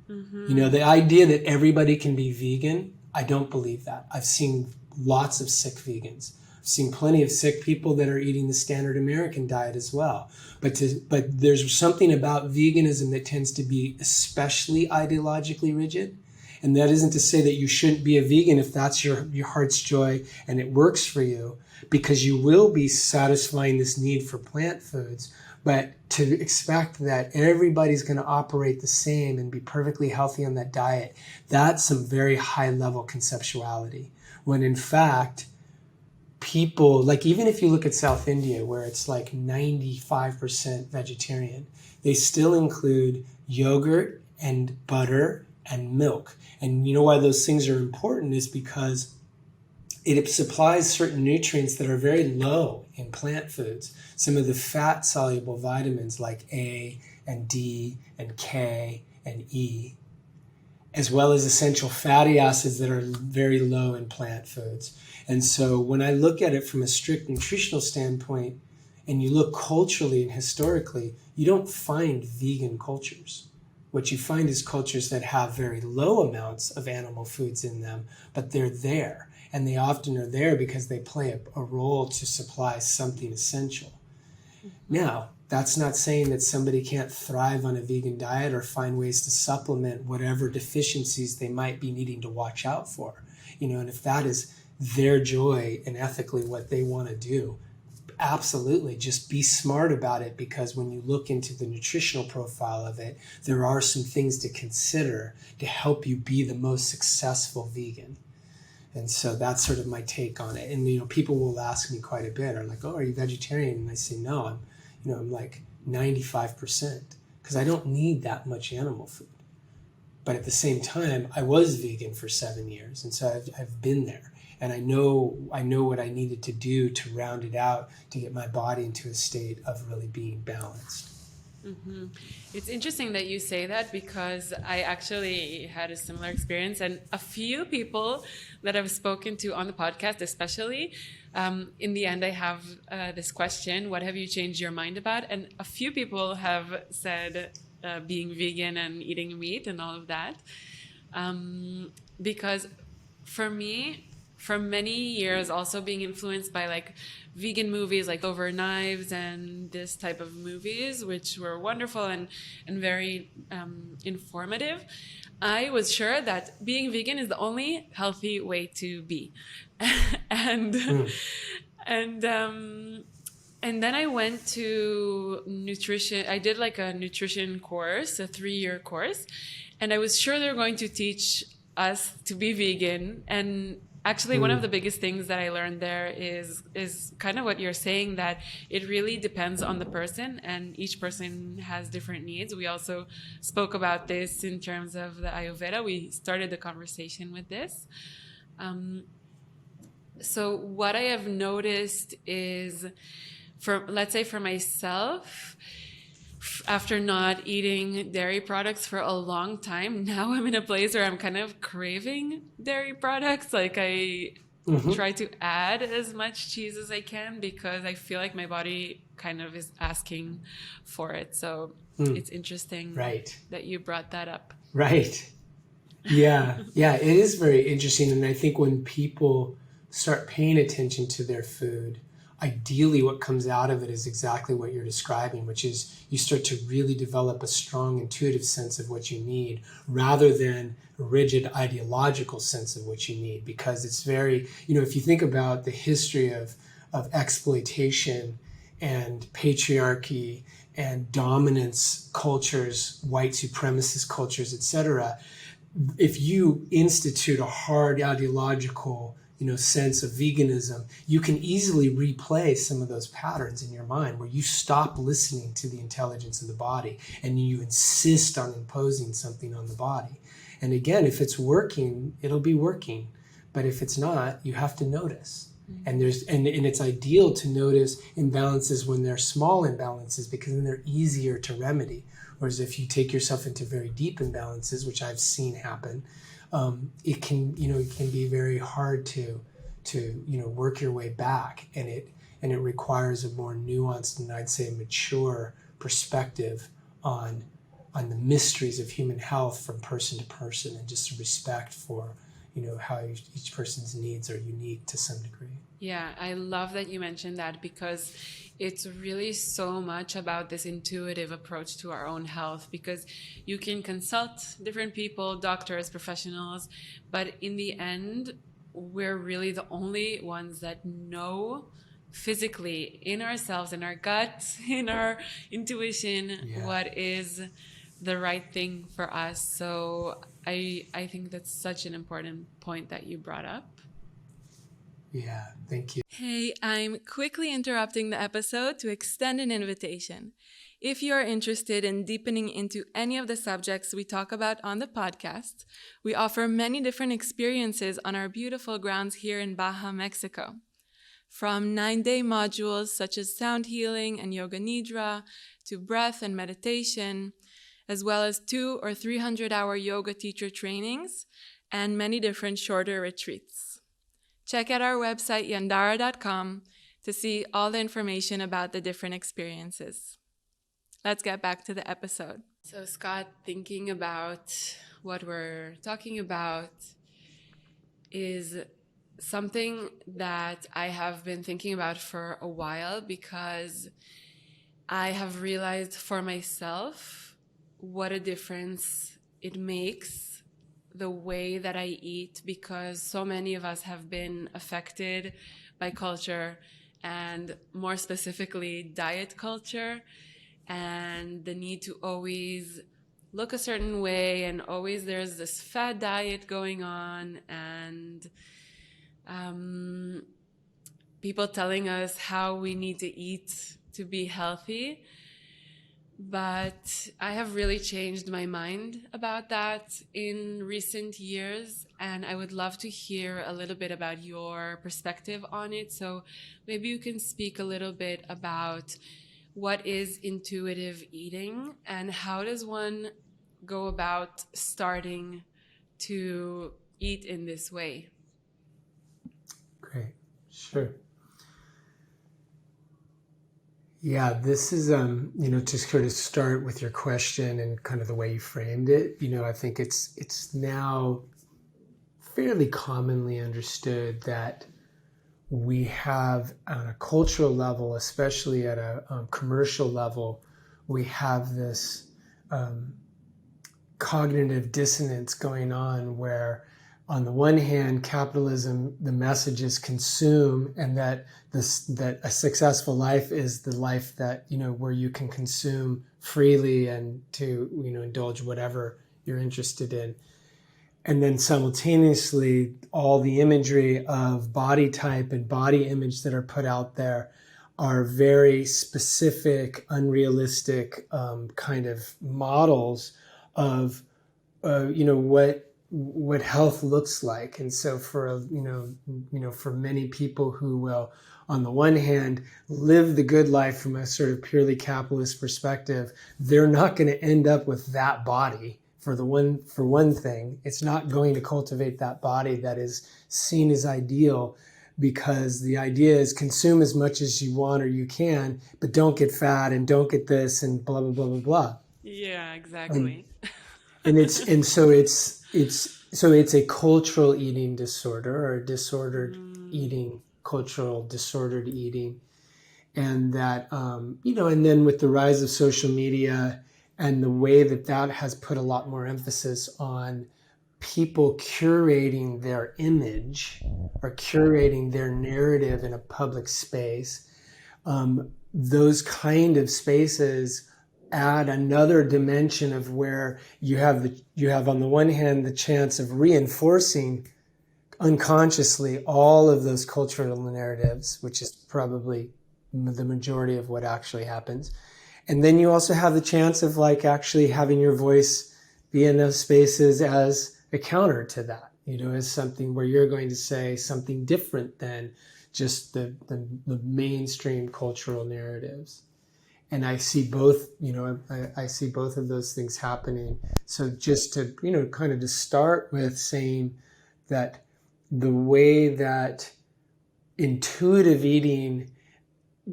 The idea that everybody can be vegan, I don't believe that. I've seen lots of sick vegans. I've seen plenty of sick people that are eating the standard American diet as well. But there's something about veganism that tends to be especially ideologically rigid. And that isn't to say that you shouldn't be a vegan if that's your heart's joy and it works for you, because you will be satisfying this need for plant foods. But to expect that everybody's going to operate the same and be perfectly healthy on that diet, that's some very high level conceptuality. When in fact, people, like, even if you look at South India, where it's like 95% vegetarian, they still include yogurt and butter and milk. And you know why those things are important is because it supplies certain nutrients that are very low in plant foods. Some of the fat-soluble vitamins like A and D and K and E, as well as essential fatty acids that are very low in plant foods. And so when I look at it from a strict nutritional standpoint, and you look culturally and historically, you don't find vegan cultures. What you find is cultures that have very low amounts of animal foods in them, but they're there. And they often are there because they play a role to supply something essential. Now, that's not saying that somebody can't thrive on a vegan diet or find ways to supplement whatever deficiencies they might be needing to watch out for. And if that is their joy and ethically what they want to do, absolutely, just be smart about it, because when you look into the nutritional profile of it, there are some things to consider to help you be the most successful vegan. And so that's sort of my take on it. And, people will ask me quite a bit, are like, oh, are you vegetarian? And I say, no, I'm like 95%, because I don't need that much animal food. But at the same time, I was vegan for 7 years. And so I've been there. And I know what I needed to do to round it out, to get my body into a state of really being balanced. Mm-hmm. It's interesting that you say that, because I actually had a similar experience, and a few people that I've spoken to on the podcast, especially, in the end, I have this question: what have you changed your mind about? And a few people have said being vegan and eating meat and all of that, because for me, for many years, also being influenced by like vegan movies like Over Knives and this type of movies, which were wonderful and very informative, I was sure that being vegan is the only healthy way to be. and And then I went to nutrition. I did like a nutrition course, a 3-year course, and I was sure they were going to teach us to be vegan. And actually, one of the biggest things that I learned there is kind of what you're saying, that it really depends on the person, and each person has different needs. We also spoke about this in terms of the Ayurveda. We started the conversation with this. So what I have noticed is, let's say for myself, after not eating dairy products for a long time, now I'm in a place where I'm kind of craving dairy products. Like I try to add as much cheese as I can because I feel like my body kind of is asking for it. So it's interesting that you brought that up. Right. Yeah. Yeah, it is very interesting. And I think when people start paying attention to their food, ideally what comes out of it is exactly what you're describing, which is you start to really develop a strong intuitive sense of what you need rather than a rigid ideological sense of what you need. Because it's very, if you think about the history of exploitation and patriarchy and dominance cultures, white supremacist cultures, etc., if you institute a hard ideological sense of veganism, you can easily replay some of those patterns in your mind where you stop listening to the intelligence of the body and you insist on imposing something on the body. And again, if it's working, it'll be working. But if it's not, you have to notice. And it's ideal to notice imbalances when they're small imbalances, because then they're easier to remedy. Whereas if you take yourself into very deep imbalances, which I've seen happen, it can be very hard to work your way back, and it requires a more nuanced and I'd say mature perspective on the mysteries of human health from person to person, and just a respect for how each person's needs are unique to some degree. Yeah, I love that you mentioned that, because it's really so much about this intuitive approach to our own health, because you can consult different people, doctors, professionals, but in the end, we're really the only ones that know physically in ourselves, in our gut, in our intuition, what is the right thing for us. So I think that's such an important point that you brought up. Yeah, thank you. Hey, I'm quickly interrupting the episode to extend an invitation. If you are interested in deepening into any of the subjects we talk about on the podcast, we offer many different experiences on our beautiful grounds here in Baja, Mexico. From 9-day modules such as sound healing and yoga nidra, to breath and meditation, as well as 200 or 300-hour yoga teacher trainings, and many different shorter retreats. Check out our website, Yandara.com, to see all the information about the different experiences. Let's get back to the episode. So, Scott, thinking about what we're talking about is something that I have been thinking about for a while, because I have realized for myself what a difference it makes, the way that I eat, because so many of us have been affected by culture, and more specifically diet culture, and the need to always look a certain way, and always there's this fad diet going on, and people telling us how we need to eat to be healthy. But I have really changed my mind about that in recent years, and I would love to hear a little bit about your perspective on it. So maybe you can speak a little bit about what is intuitive eating, and how does one go about starting to eat in this way? Great. Sure. Yeah, this is, to sort of start with your question and kind of the way you framed it, I think it's now fairly commonly understood that we have, on a cultural level, especially at a commercial level, we have this cognitive dissonance going on where on the one hand, capitalism, the message is consume, and that a successful life is the life that, where you can consume freely and to, indulge whatever you're interested in. And then simultaneously, all the imagery of body type and body image that are put out there are very specific, unrealistic kind of models of, what health looks like. And so for for many people who will, on the one hand, live the good life from a sort of purely capitalist perspective, they're not going to end up with that body. For one thing, it's not going to cultivate that body that is seen as ideal, because the idea is consume as much as you want or you can, but don't get fat and don't get this and blah blah blah blah blah. Yeah, exactly. So it's a cultural eating disorder, or a disordered eating, cultural disordered eating. And that, and then with the rise of social media and the way that has put a lot more emphasis on people curating their image or curating their narrative in a public space, those kind of spaces add another dimension of where you have on the one hand the chance of reinforcing unconsciously all of those cultural narratives, which is probably the majority of what actually happens. And then you also have the chance of actually having your voice be in those spaces as a counter to that, as something where you're going to say something different than just the mainstream cultural narratives. And I see both, I see both of those things happening. So just to, kind of to start with saying that the way that intuitive eating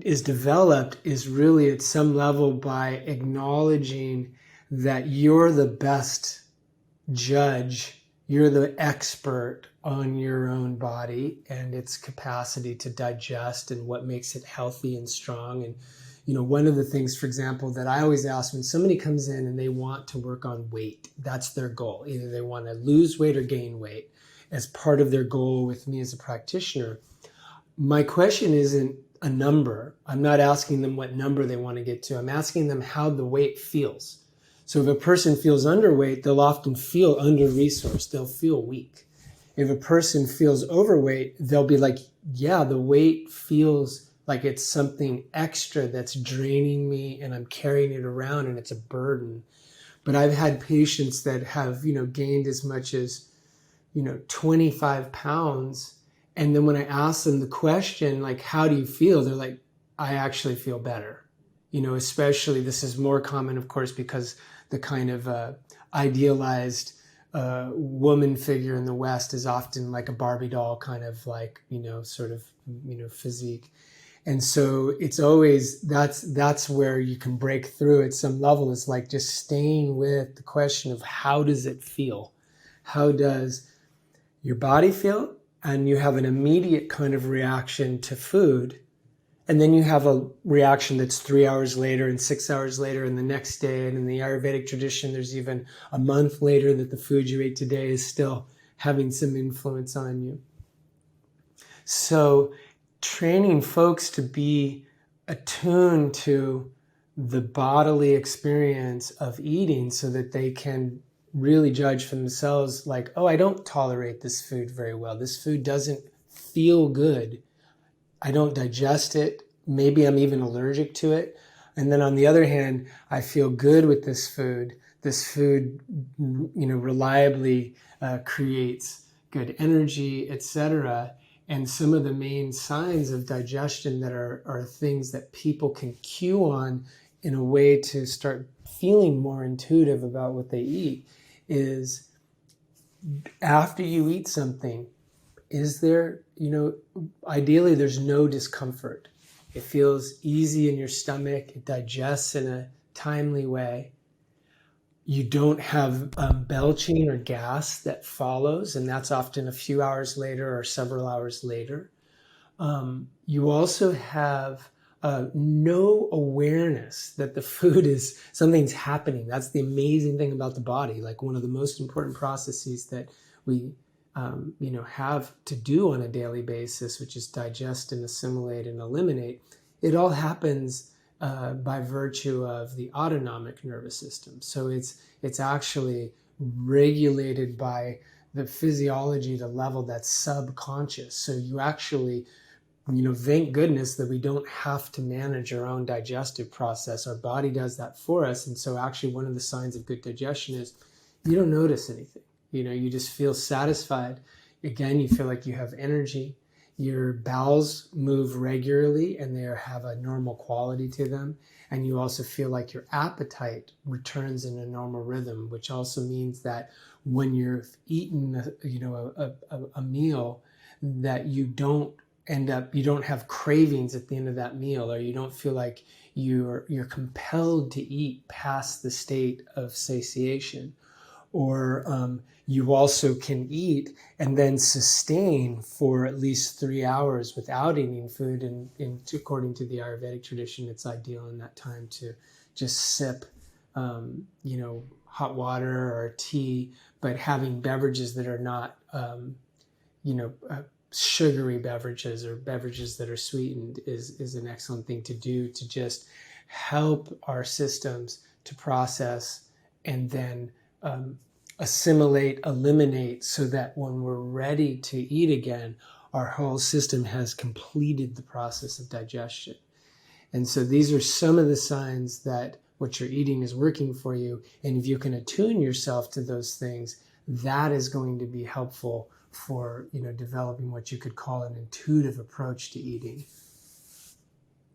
is developed is really at some level by acknowledging that you're the best judge, you're the expert on your own body and its capacity to digest and what makes it healthy and strong. And one of the things, for example, that I always ask when somebody comes in and they want to work on weight, that's their goal. Either they want to lose weight or gain weight as part of their goal with me as a practitioner. My question isn't a number. I'm not asking them what number they want to get to. I'm asking them how the weight feels. So if a person feels underweight, they'll often feel under-resourced. They'll feel weak. If a person feels overweight, they'll be like, yeah, the weight feels like it's something extra that's draining me and I'm carrying it around and it's a burden. But I've had patients that have, gained as much as, 25 pounds. And then when I ask them the question, how do you feel? They're like, I actually feel better. Especially this is more common, of course, because the kind of idealized woman figure in the West is often like a Barbie doll kind of physique. And so it's always, that's where you can break through at some level, is just staying with the question of how does it feel? How does your body feel? And you have an immediate kind of reaction to food. And then you have a reaction that's 3 hours later and 6 hours later and the next day. And in the Ayurvedic tradition, there's even a month later that the food you ate today is still having some influence on you. So training folks to be attuned to the bodily experience of eating so that they can really judge for themselves, oh, I don't tolerate this food very well. This food doesn't feel good. I don't digest it. Maybe I'm even allergic to it. And then on the other hand, I feel good with this food. This food, reliably creates good energy, etc. And some of the main signs of digestion that are things that people can cue on in a way to start feeling more intuitive about what they eat is after you eat something, is there, ideally there's no discomfort. It feels easy in your stomach. It digests in a timely way. You don't have belching or gas that follows, and that's often a few hours later or several hours later. You also have no awareness that the food is, something's happening. That's the amazing thing about the body. One of the most important processes that we have to do on a daily basis, which is digest and assimilate and eliminate, it all happens by virtue of the autonomic nervous system. So it's actually regulated by the physiology at a level that's subconscious. So you actually, thank goodness that we don't have to manage our own digestive process. Our body does that for us. And so actually one of the signs of good digestion is you don't notice anything. You just feel satisfied. Again, you feel like you have energy. Your bowels move regularly and they have a normal quality to them. And you also feel like your appetite returns in a normal rhythm, which also means that when you're eating a meal, that you don't have cravings at the end of that meal, or you don't feel like you're compelled to eat past the state of satiation. Or you also can eat and then sustain for at least 3 hours without eating food. And according to the Ayurvedic tradition, it's ideal in that time to just sip, hot water or tea, but having beverages that are not, sugary beverages or beverages that are sweetened is an excellent thing to do to just help our systems to process and then assimilate, eliminate, so that when we're ready to eat again, our whole system has completed the process of digestion. And so these are some of the signs that what you're eating is working for you. And if you can attune yourself to those things, that is going to be helpful for developing what you could call an intuitive approach to eating.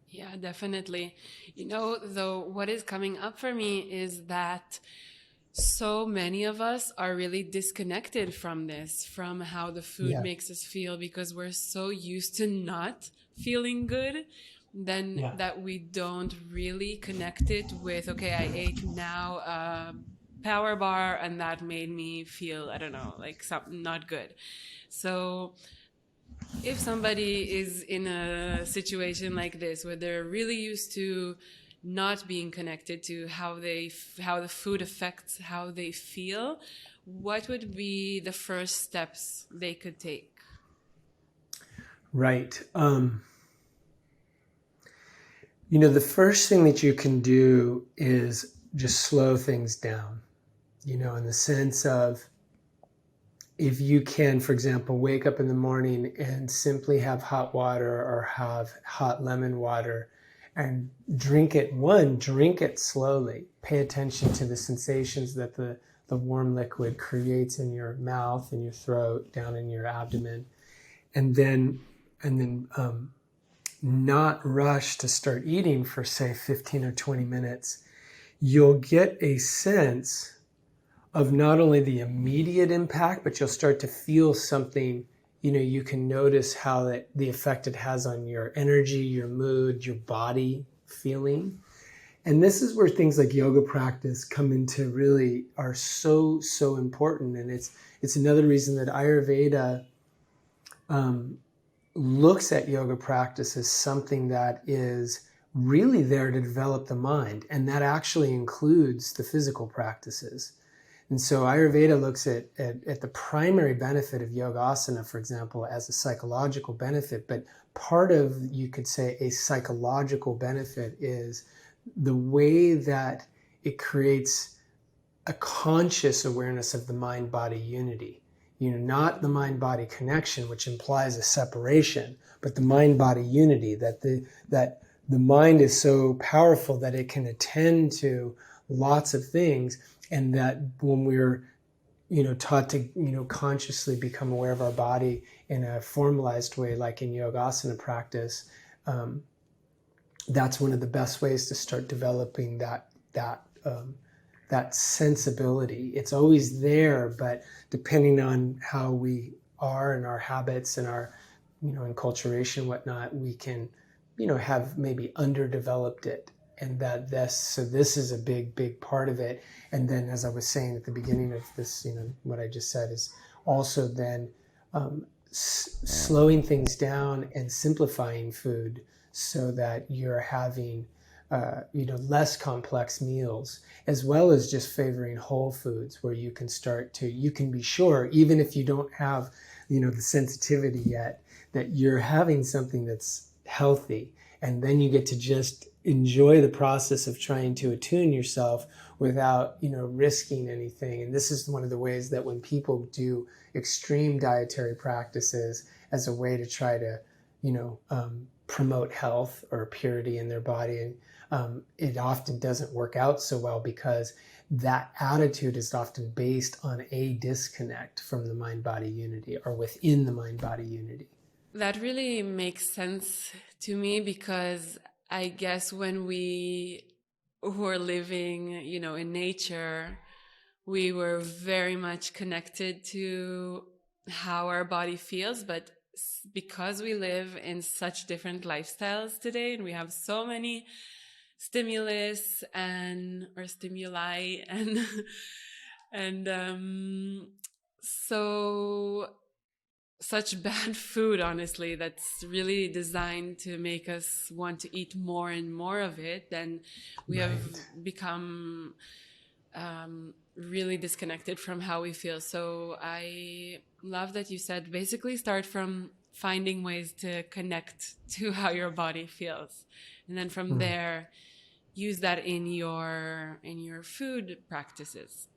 Yeah, definitely. Though, what is coming up for me is that so many of us are really disconnected from this, from how the food makes us feel, because we're so used to not feeling good that we don't really connect it with, okay, I ate now a power bar and that made me feel, I don't know, like something not good. So if somebody is in a situation like this where they're really used to not being connected to how the food affects how they feel, what would be the first steps they could take? Right. The first thing that you can do is just slow things down, in the sense of, if you can, for example, wake up in the morning and simply have hot water or have hot lemon water and drink it slowly. Pay attention to the sensations that the warm liquid creates in your mouth, in your throat, down in your abdomen. And then not rush to start eating for, say, 15 or 20 minutes. You'll get a sense of not only the immediate impact, but you'll start to feel something. You can notice how the effect it has on your energy, your mood, your body feeling. And this is where things like yoga practice come into really are so important. And it's another reason that Ayurveda looks at yoga practice as something that is really there to develop the mind, and that actually includes the physical practices. And so Ayurveda looks at the primary benefit of yogasana, for example, as a psychological benefit. But part of, you could say, a psychological benefit is the way that it creates a conscious awareness of the mind-body unity. Not the mind-body connection, which implies a separation, but the mind-body unity, that the mind is so powerful that it can attend to lots of things. And that when we're, taught to, consciously become aware of our body in a formalized way, like in yogasana practice, that's one of the best ways to start developing that sensibility. It's always there, but depending on how we are and our habits and our, enculturation, whatnot, we can, have maybe underdeveloped it. And this is a big part of it. And then, as I was saying at the beginning of this, what I just said is also then slowing things down and simplifying food so that you're having less complex meals, as well as just favoring whole foods, where you can be sure, even if you don't have, the sensitivity yet, that you're having something that's healthy. And then you get to just enjoy the process of trying to attune yourself without, risking anything. And this is one of the ways that when people do extreme dietary practices as a way to try to, promote health or purity in their body, and it often doesn't work out so well, because that attitude is often based on a disconnect from the mind-body unity, or within the mind-body unity. That really makes sense to me, because I guess when we were living, in nature, we were very much connected to how our body feels. But because we live in such different lifestyles today, and we have so many stimulus or stimuli and so such bad food, honestly, that's really designed to make us want to eat more and more of it, then we have become really disconnected from how we feel. So I love that you said basically start from finding ways to connect to how your body feels, and then from there use that in your food practices.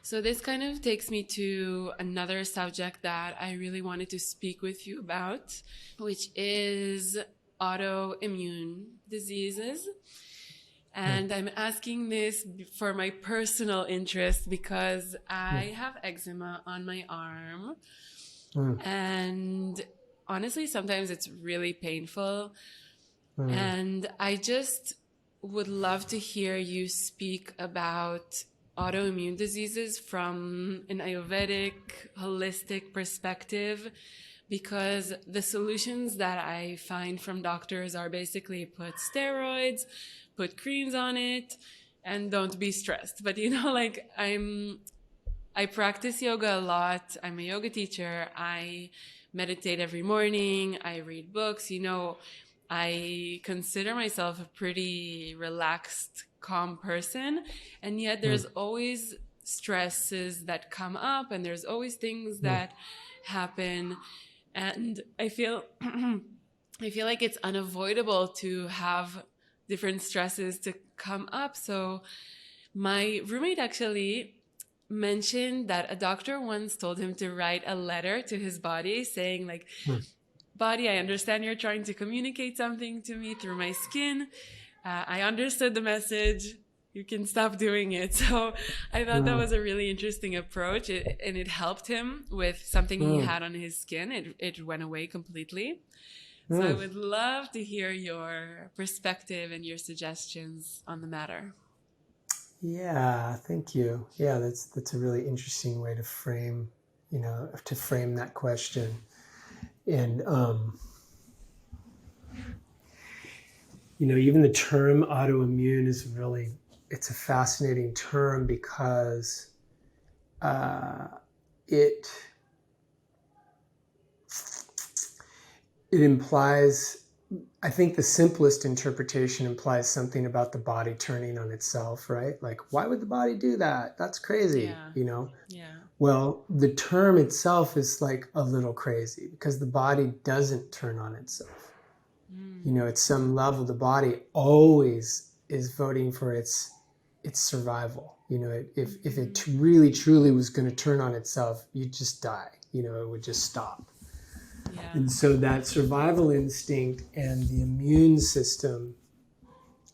So this kind of takes me to another subject that I really wanted to speak with you about, which is autoimmune diseases. And I'm asking this for my personal interest, because I have eczema on my arm. And honestly, sometimes it's really painful. And I just would love to hear you speak about autoimmune diseases from an Ayurvedic, holistic perspective, because the solutions that I find from doctors are basically put steroids, put creams on it, and don't be stressed. But I practice yoga a lot. I'm a yoga teacher. I meditate every morning. I read books. I consider myself a pretty relaxed, calm person. And yet there's always stresses that come up, and there's always things that happen. And I feel like it's unavoidable to have different stresses to come up. So my roommate actually mentioned that a doctor once told him to write a letter to his body saying, like, body, I understand you're trying to communicate something to me through my skin. I understood the message. You can stop doing it. So I thought that was a really interesting approach, and it helped him with something he had on his skin. It went away completely. So I would love to hear your perspective and your suggestions on the matter. Yeah, thank you. Yeah, that's a really interesting way to frame that question. And even the term autoimmune is it's a fascinating term, because it implies, I think the simplest interpretation implies something about the body turning on itself, right? Like, why would the body do that? That's crazy, Yeah. Well, the term itself is like a little crazy, because the body doesn't turn on itself. At some level, the body always is voting for its survival. If it really truly was going to turn on itself, you'd just die. It would just stop. Yeah. And so that survival instinct and the immune system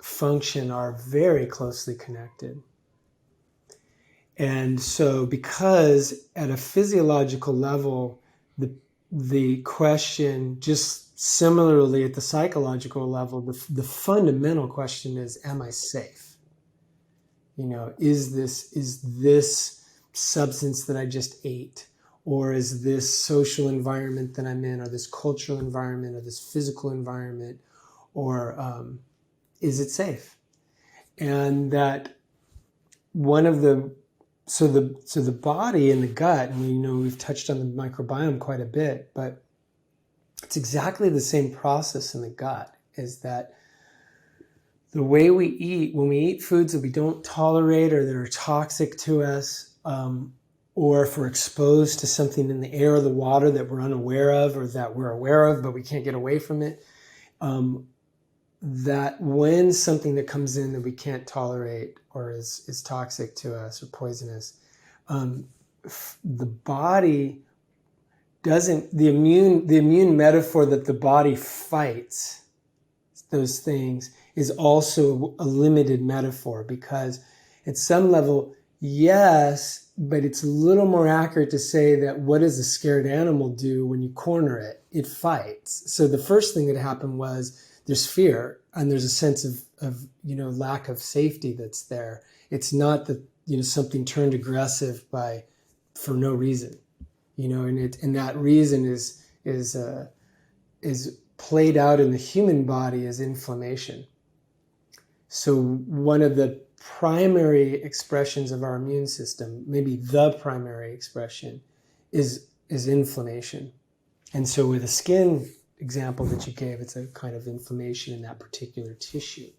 function are very closely connected. And so, because at a physiological level, the question, just similarly at the psychological level, the fundamental question is, am I safe? Is this substance that I just ate, or is this social environment that I'm in, or this cultural environment, or this physical environment, or is it safe? And that one of the so the body and the gut, and we've touched on the microbiome quite a bit, but it's exactly the same process in the gut, is that the way we eat, when we eat foods that we don't tolerate or that are toxic to us, or if we're exposed to something in the air or the water that we're unaware of or that we're aware of but we can't get away from it, that when something that comes in that we can't tolerate or is toxic to us or poisonous, the body doesn't, the immune metaphor that the body fights those things is also a limited metaphor, because at some level, yes, but it's a little more accurate to say that what does a scared animal do when you corner it? It fights. So the first thing that happened was there's fear and there's a sense of lack of safety that's there. It's not that something turned aggressive for no reason, and that reason is played out in the human body as inflammation. So one of the primary expressions of our immune system, maybe the primary expression, is inflammation. And so with the skin example that you gave, it's a kind of inflammation in that particular tissue.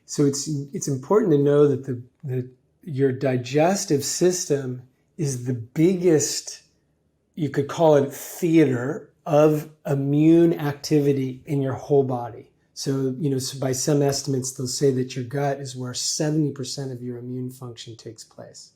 So it's important to know that your digestive system is the biggest, you could call it, theater of immune activity in your whole body. So, so by some estimates, they'll say that your gut is where 70% of your immune function takes place.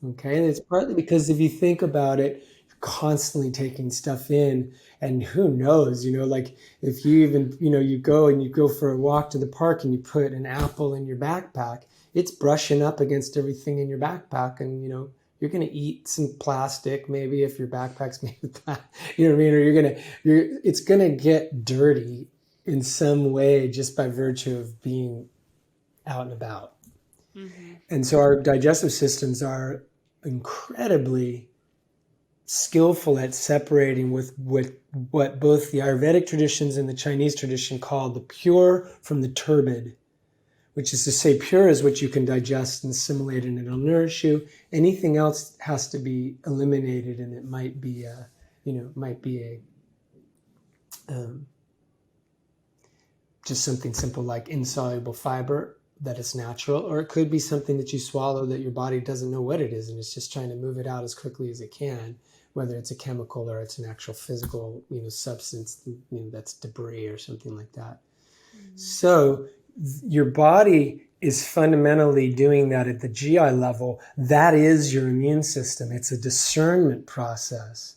Okay, and it's partly because if you think about it, you're constantly taking stuff in, and who knows, like if you even, you go for a walk to the park and you put an apple in your backpack, it's brushing up against everything in your backpack, and, you're going to eat some plastic, maybe if your backpack's made of plastic, or it's going to get dirty in some way just by virtue of being out and about. Mm-hmm. And so our digestive systems are incredibly skillful at separating with what both the Ayurvedic traditions and the Chinese tradition call the pure from the turbid, which is to say pure is what you can digest and assimilate and it'll nourish you. Anything else has to be eliminated, and it might be just something simple like insoluble fiber that is natural, or it could be something that you swallow that your body doesn't know what it is and it's just trying to move it out as quickly as it can, whether it's a chemical or it's an actual physical substance that's debris or something like that. Mm-hmm. So your body is fundamentally doing that at the GI level. That is your immune system. It's a discernment process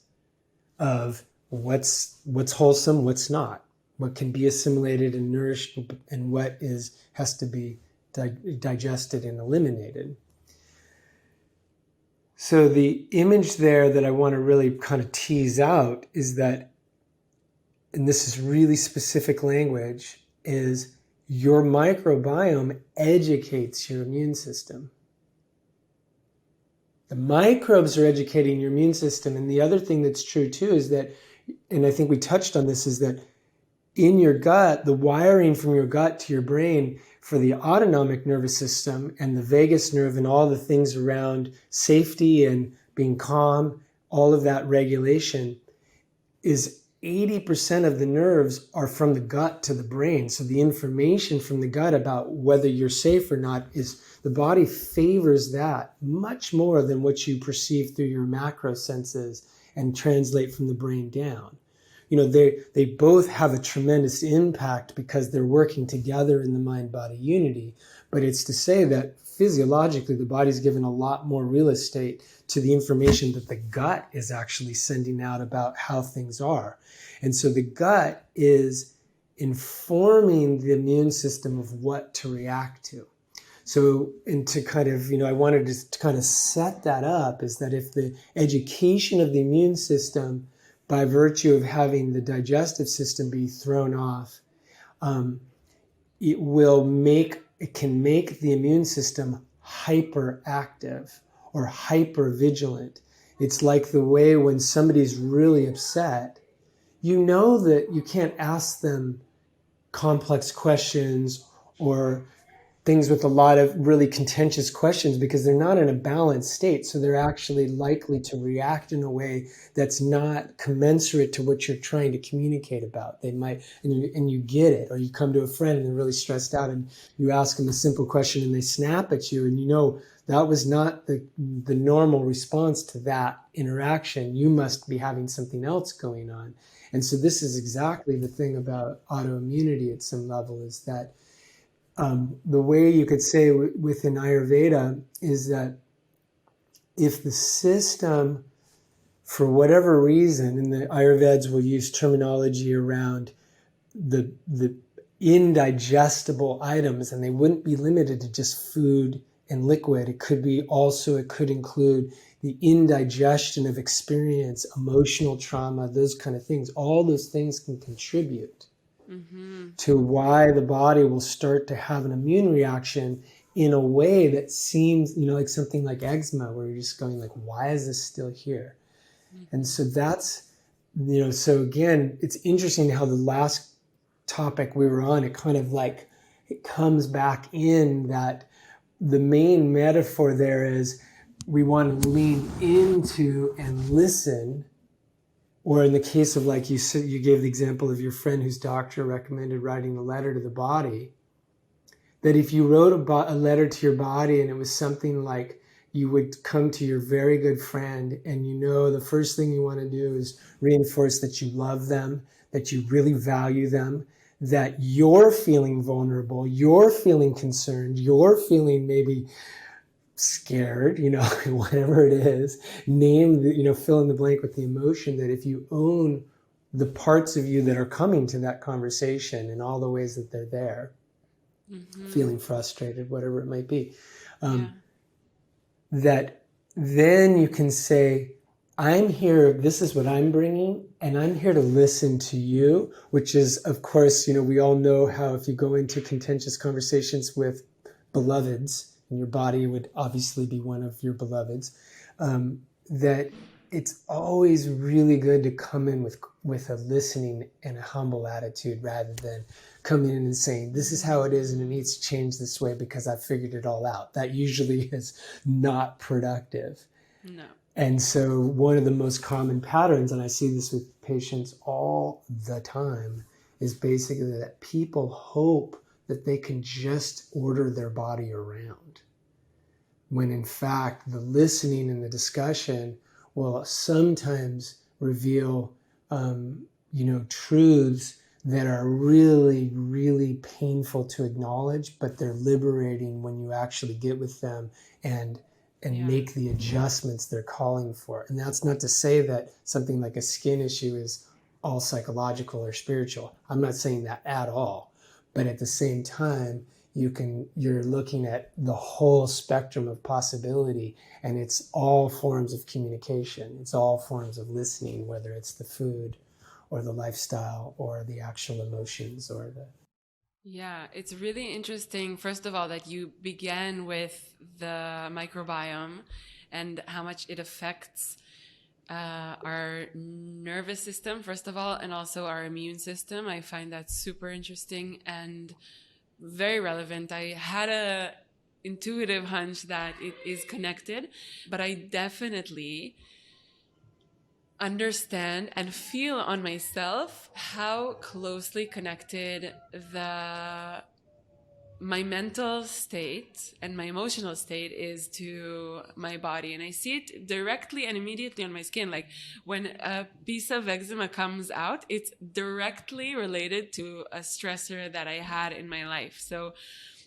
of what's wholesome, what's not, what can be assimilated and nourished, and what has to be digested and eliminated. So the image there that I want to really kind of tease out is that, and this is really specific language, is your microbiome educates your immune system. The microbes are educating your immune system. And the other thing that's true too is that, and I think we touched on this, is that in your gut, the wiring from your gut to your brain for the autonomic nervous system and the vagus nerve and all the things around safety and being calm, all of that regulation, is 80% of the nerves are from the gut to the brain. So the information from the gut about whether you're safe or not, is the body favors that much more than what you perceive through your macro senses and translate from the brain down. They both have a tremendous impact because they're working together in the mind-body unity. But it's to say that physiologically, the body's given a lot more real estate to the information that the gut is actually sending out about how things are. And so the gut is informing the immune system of what to react to. So, and to kind of, I wanted to kind of set that up, is that if the education of the immune system, by virtue of having the digestive system be thrown off, it can make the immune system hyperactive or hypervigilant. It's like the way when somebody's really upset, that you can't ask them complex questions or things with a lot of really contentious questions because they're not in a balanced state. So they're actually likely to react in a way that's not commensurate to what you're trying to communicate about. They might, and you get it, or you come to a friend and they're really stressed out and you ask them a simple question and they snap at you, and you know that was not the normal response to that interaction. You must be having something else going on. And so this is exactly the thing about autoimmunity at some level, is that the way you could say within Ayurveda is that if the system, for whatever reason, and the Ayurveds will use terminology around the indigestible items, and they wouldn't be limited to just food and liquid. It could include the indigestion of experience, emotional trauma, those kind of things. All those things can contribute to why the body will start to have an immune reaction in a way that seems, like something like eczema, where you're just going like, why is this still here? And so that's, so again, it's interesting how the last topic we were on, it kind of like, it comes back in that the main metaphor there is we want to lean into and listen. Or in the case of, like you said, you gave the example of your friend whose doctor recommended writing a letter to the body, that if you wrote a letter to your body and it was something like you would come to your very good friend and the first thing you want to do is reinforce that you love them, that you really value them, that you're feeling vulnerable, you're feeling concerned, you're feeling maybe scared, whatever it is, name the, fill in the blank with the emotion, that if you own the parts of you that are coming to that conversation in all the ways that they're there, feeling frustrated, whatever it might be, that then you can say, I'm here, this is what I'm bringing, and I'm here to listen to you, which is, of course, we all know how if you go into contentious conversations with beloveds, and your body would obviously be one of your beloveds, that it's always really good to come in with a listening and a humble attitude rather than coming in and saying, this is how it is and it needs to change this way because I've figured it all out. That usually is not productive. No. And so one of the most common patterns, and I see this with patients all the time, is basically that people hope that they can just order their body around, when in fact the listening and the discussion will sometimes reveal truths that are really, really painful to acknowledge, but they're liberating when you actually get with them and make the adjustments they're calling for. And that's not to say that something like a skin issue is all psychological or spiritual. I'm not saying that at all. But at the same time, you're looking at the whole spectrum of possibility, and it's all forms of communication. It's all forms of listening, whether it's the food or the lifestyle or the actual emotions or the... Yeah, it's really interesting, first of all, that you began with the microbiome and how much it affects our nervous system, first of all, and also our immune system. I find that super interesting and very relevant. I had a intuitive hunch that it is connected, but I definitely understand and feel on myself how closely connected my mental state and my emotional state is to my body. And I see it directly and immediately on my skin. Like when a piece of eczema comes out, it's directly related to a stressor that I had in my life. So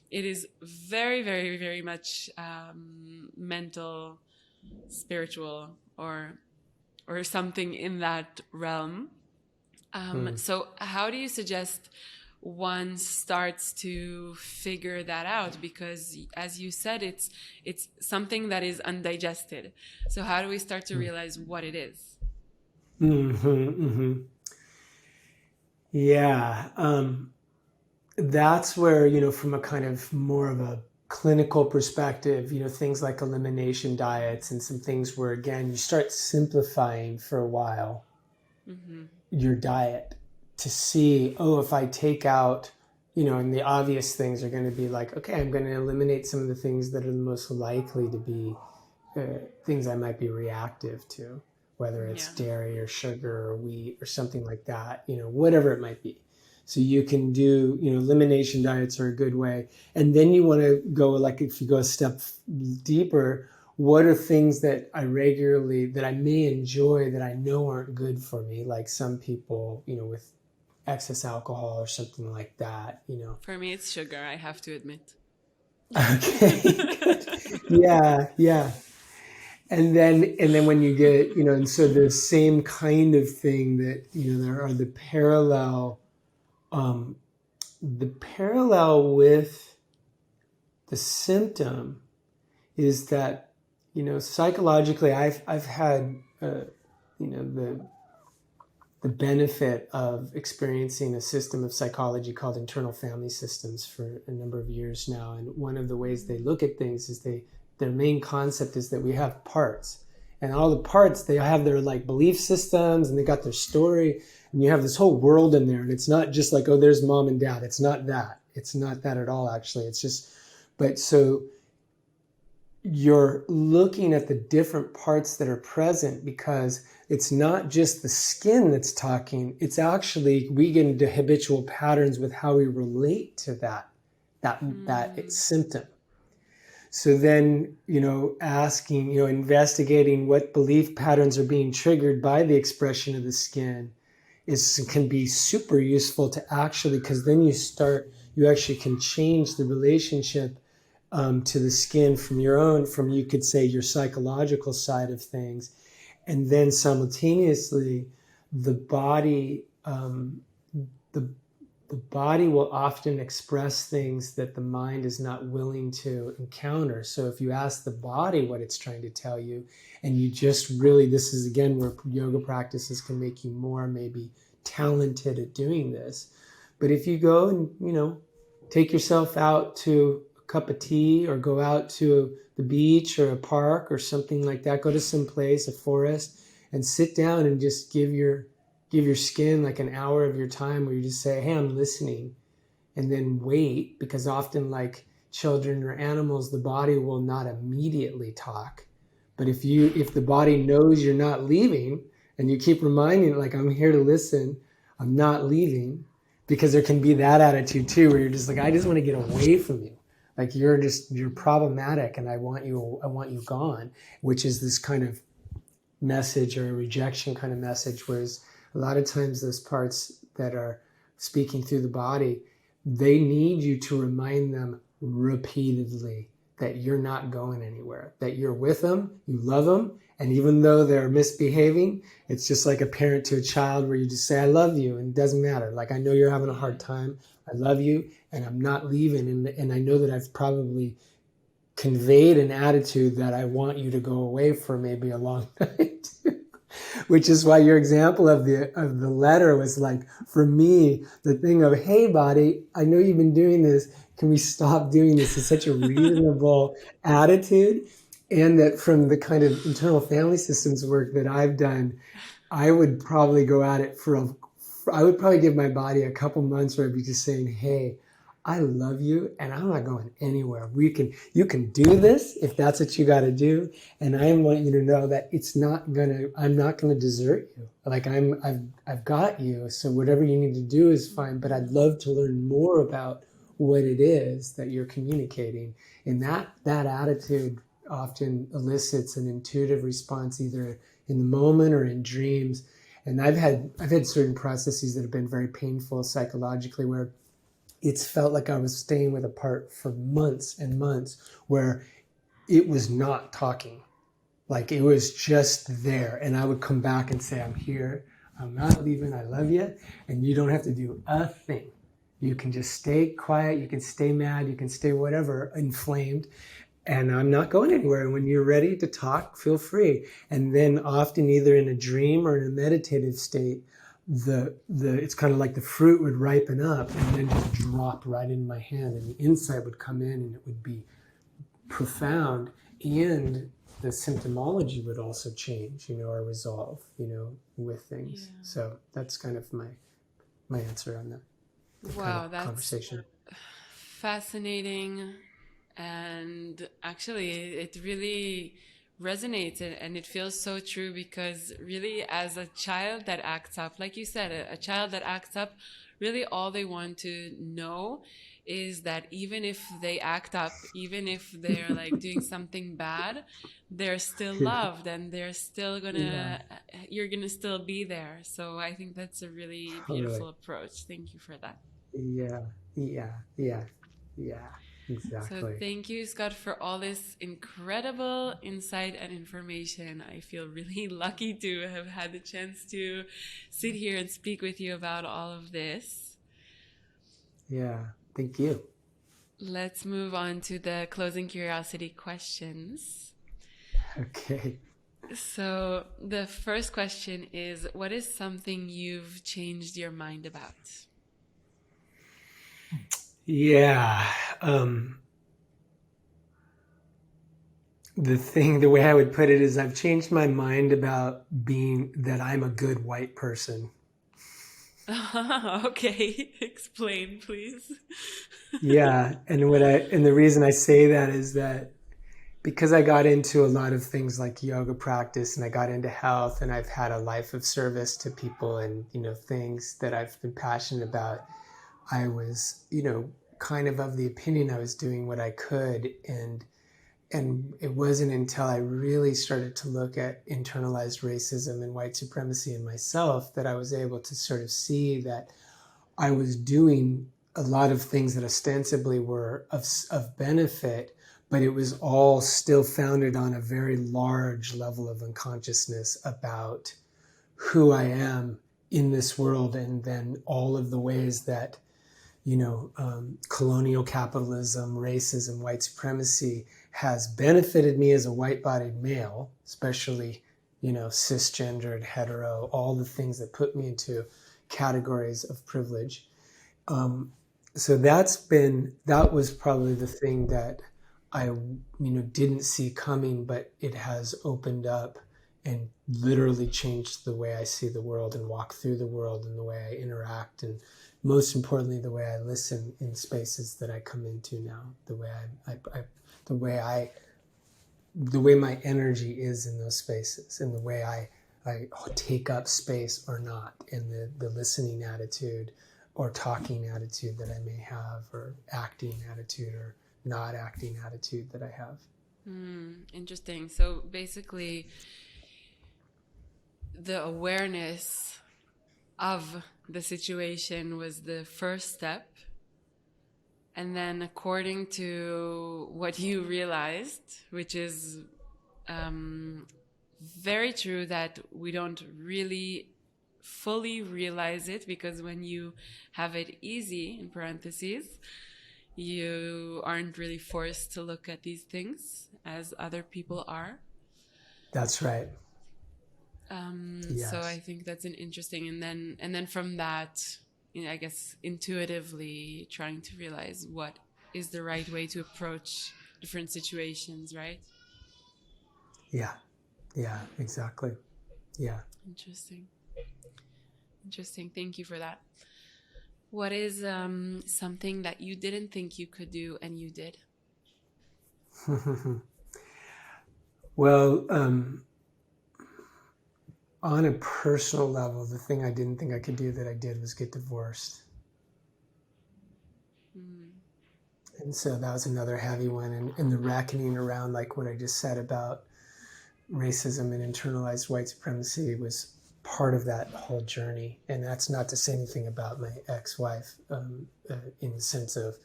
it is very, very, very much mental, spiritual, or something in that realm. So how do you suggest one starts to figure that out? Because as you said, it's something that is undigested. So how do we start to realize what it is? Yeah. That's where, from a kind of more of a clinical perspective, things like elimination diets and some things where, again, you start simplifying for a while your diet to see, if I take out, and the obvious things are going to be like, okay, I'm going to eliminate some of the things that are the most likely to be things I might be reactive to, whether it's dairy or sugar or wheat or something like that, whatever it might be. So you can do, elimination diets are a good way. And then you want to go, like, if you go a step deeper, what are things that I may enjoy that I know aren't good for me? Like some people, with excess alcohol or something like that, For me, it's sugar, I have to admit. Okay, good. Yeah. And then when you get, and so the same kind of thing that, there are the parallel with the symptom is that, psychologically, I've had, the benefit of experiencing a system of psychology called internal family systems for a number of years now. And one of the ways they look at things is their main concept is that we have parts, and all the parts, they have their like belief systems and they got their story, and you have this whole world in there. And it's not just like, oh, there's mom and dad. It's not that at all, actually. It's just, but so you're looking at the different parts that are present, because it's not just the skin that's talking. It's actually, we get into habitual patterns with how we relate to that symptom. So then, asking, investigating what belief patterns are being triggered by the expression of the skin can be super useful to actually, because then you actually can change the relationship to the skin from you could say your psychological side of things. And then simultaneously, the body will often express things that the mind is not willing to encounter. So if you ask the body what it's trying to tell you, and you just really, this is again where yoga practices can make you more maybe talented at doing this. But if you go and, take yourself out to a cup of tea, or go out to the beach or a park or something like that, go to some place, a forest, and sit down and just give your skin like an hour of your time where you just say, hey, I'm listening, and then wait, because often, like children or animals, the body will not immediately talk. But if the body knows you're not leaving, and you keep reminding it, like, I'm here to listen, I'm not leaving, because there can be that attitude too, where you're just like, I just want to get away from you. Like you're problematic and I want you gone, which is this kind of message, or a rejection kind of message. Whereas a lot of times those parts that are speaking through the body, they need you to remind them repeatedly that you're not going anywhere, that you're with them, you love them. And even though they're misbehaving, it's just like a parent to a child, where you just say, I love you, and it doesn't matter. Like, I know you're having a hard time. I love you, and I'm not leaving. And I know that I've probably conveyed an attitude that I want you to go away for maybe a long time too. Which is why your example of the letter was like, for me, the thing of, hey, body, I know you've been doing this. Can we stop doing this? Is such a reasonable attitude. And that from the kind of internal family systems work that I've done, I would probably go at it I would probably give my body a couple months where I'd be just saying, hey, I love you, and I'm not going anywhere. You can do this if that's what you got to do. And I want you to know that I'm not gonna desert you. Like I've got you. So whatever you need to do is fine. But I'd love to learn more about what it is that you're communicating. And that attitude often elicits an intuitive response, either in the moment or in dreams. And I've had certain processes that have been very painful psychologically, where it's felt like I was staying with a part for months and months, where it was not talking. Like it was just there. And I would come back and say, I'm here, I'm not leaving, I love you. And you don't have to do a thing. You can just stay quiet, you can stay mad, you can stay whatever, inflamed. And I'm not going anywhere. And when you're ready to talk, feel free. And then often, either in a dream or in a meditative state, it's kind of like the fruit would ripen up and then just drop right in my hand, and the insight would come in, and it would be profound, and the symptomology would also change, or resolve, with things. Yeah. So that's kind of my answer on that. kind Wow, of that's conversation. fascinating. And actually, it really resonates and it feels so true because, really, as a child that acts up, like you said, a child that acts up, really all they want to know is that even if they act up, even if they're like doing something bad, they're still Yeah, loved and they're still yeah, gonna, you're gonna still be there. So I think that's a really totally. beautiful approach. Thank you for that. Yeah, yeah, yeah, yeah, So exactly. thank you, Scott, for all this incredible insight and information. I feel really lucky to have had the chance to sit here and speak with you about all of this. Yeah, thank you. Let's move on to the closing curiosity questions. Okay. So, the first question is, what is something you've changed your mind about? Yeah. The way I would put it is I've changed my mind about being that I'm a good white person. Okay, explain, please. Yeah. And the reason I say that is that because I got into a lot of things like yoga practice and I got into health and I've had a life of service to people and, things that I've been passionate about, I was, kind of the opinion I was doing what I could. And it wasn't until I really started to look at internalized racism and white supremacy in myself that I was able to sort of see that I was doing a lot of things that ostensibly were of benefit, but it was all still founded on a very large level of unconsciousness about who I am in this world, and then all of the ways that colonial capitalism, racism, white supremacy has benefited me as a white-bodied male, especially, cisgendered, hetero, all the things that put me into categories of privilege. Um, so that was probably the thing that I, didn't see coming, but it has opened up and literally changed the way I see the world and walk through the world and the way I interact, and most importantly, the way I listen in spaces that I come into now, the way I, the way my energy is in those spaces, and the way I take up space or not, and the listening attitude or talking attitude that I may have, or acting attitude or not acting attitude that I have. Interesting. So basically, the awareness of the situation was the first step. And then, according to what you realized, which is very true, that we don't really fully realize it because when you have it easy, in parentheses, you aren't really forced to look at these things as other people are. That's right. So I Yes. think that's an interesting, and then from that, I guess intuitively trying to realize what is the right way to approach different situations, right? Yeah. Yeah. Exactly. Yeah. Interesting. Interesting. Thank you for that. What is something that you didn't think you could do and you did? Well, on a personal level, the thing I didn't think I could do that I did was get divorced. Mm. And so that was another heavy one. And the reckoning around, like what I just said about racism and internalized white supremacy, was part of that whole journey. And that's not to say anything about my ex-wife, in the sense of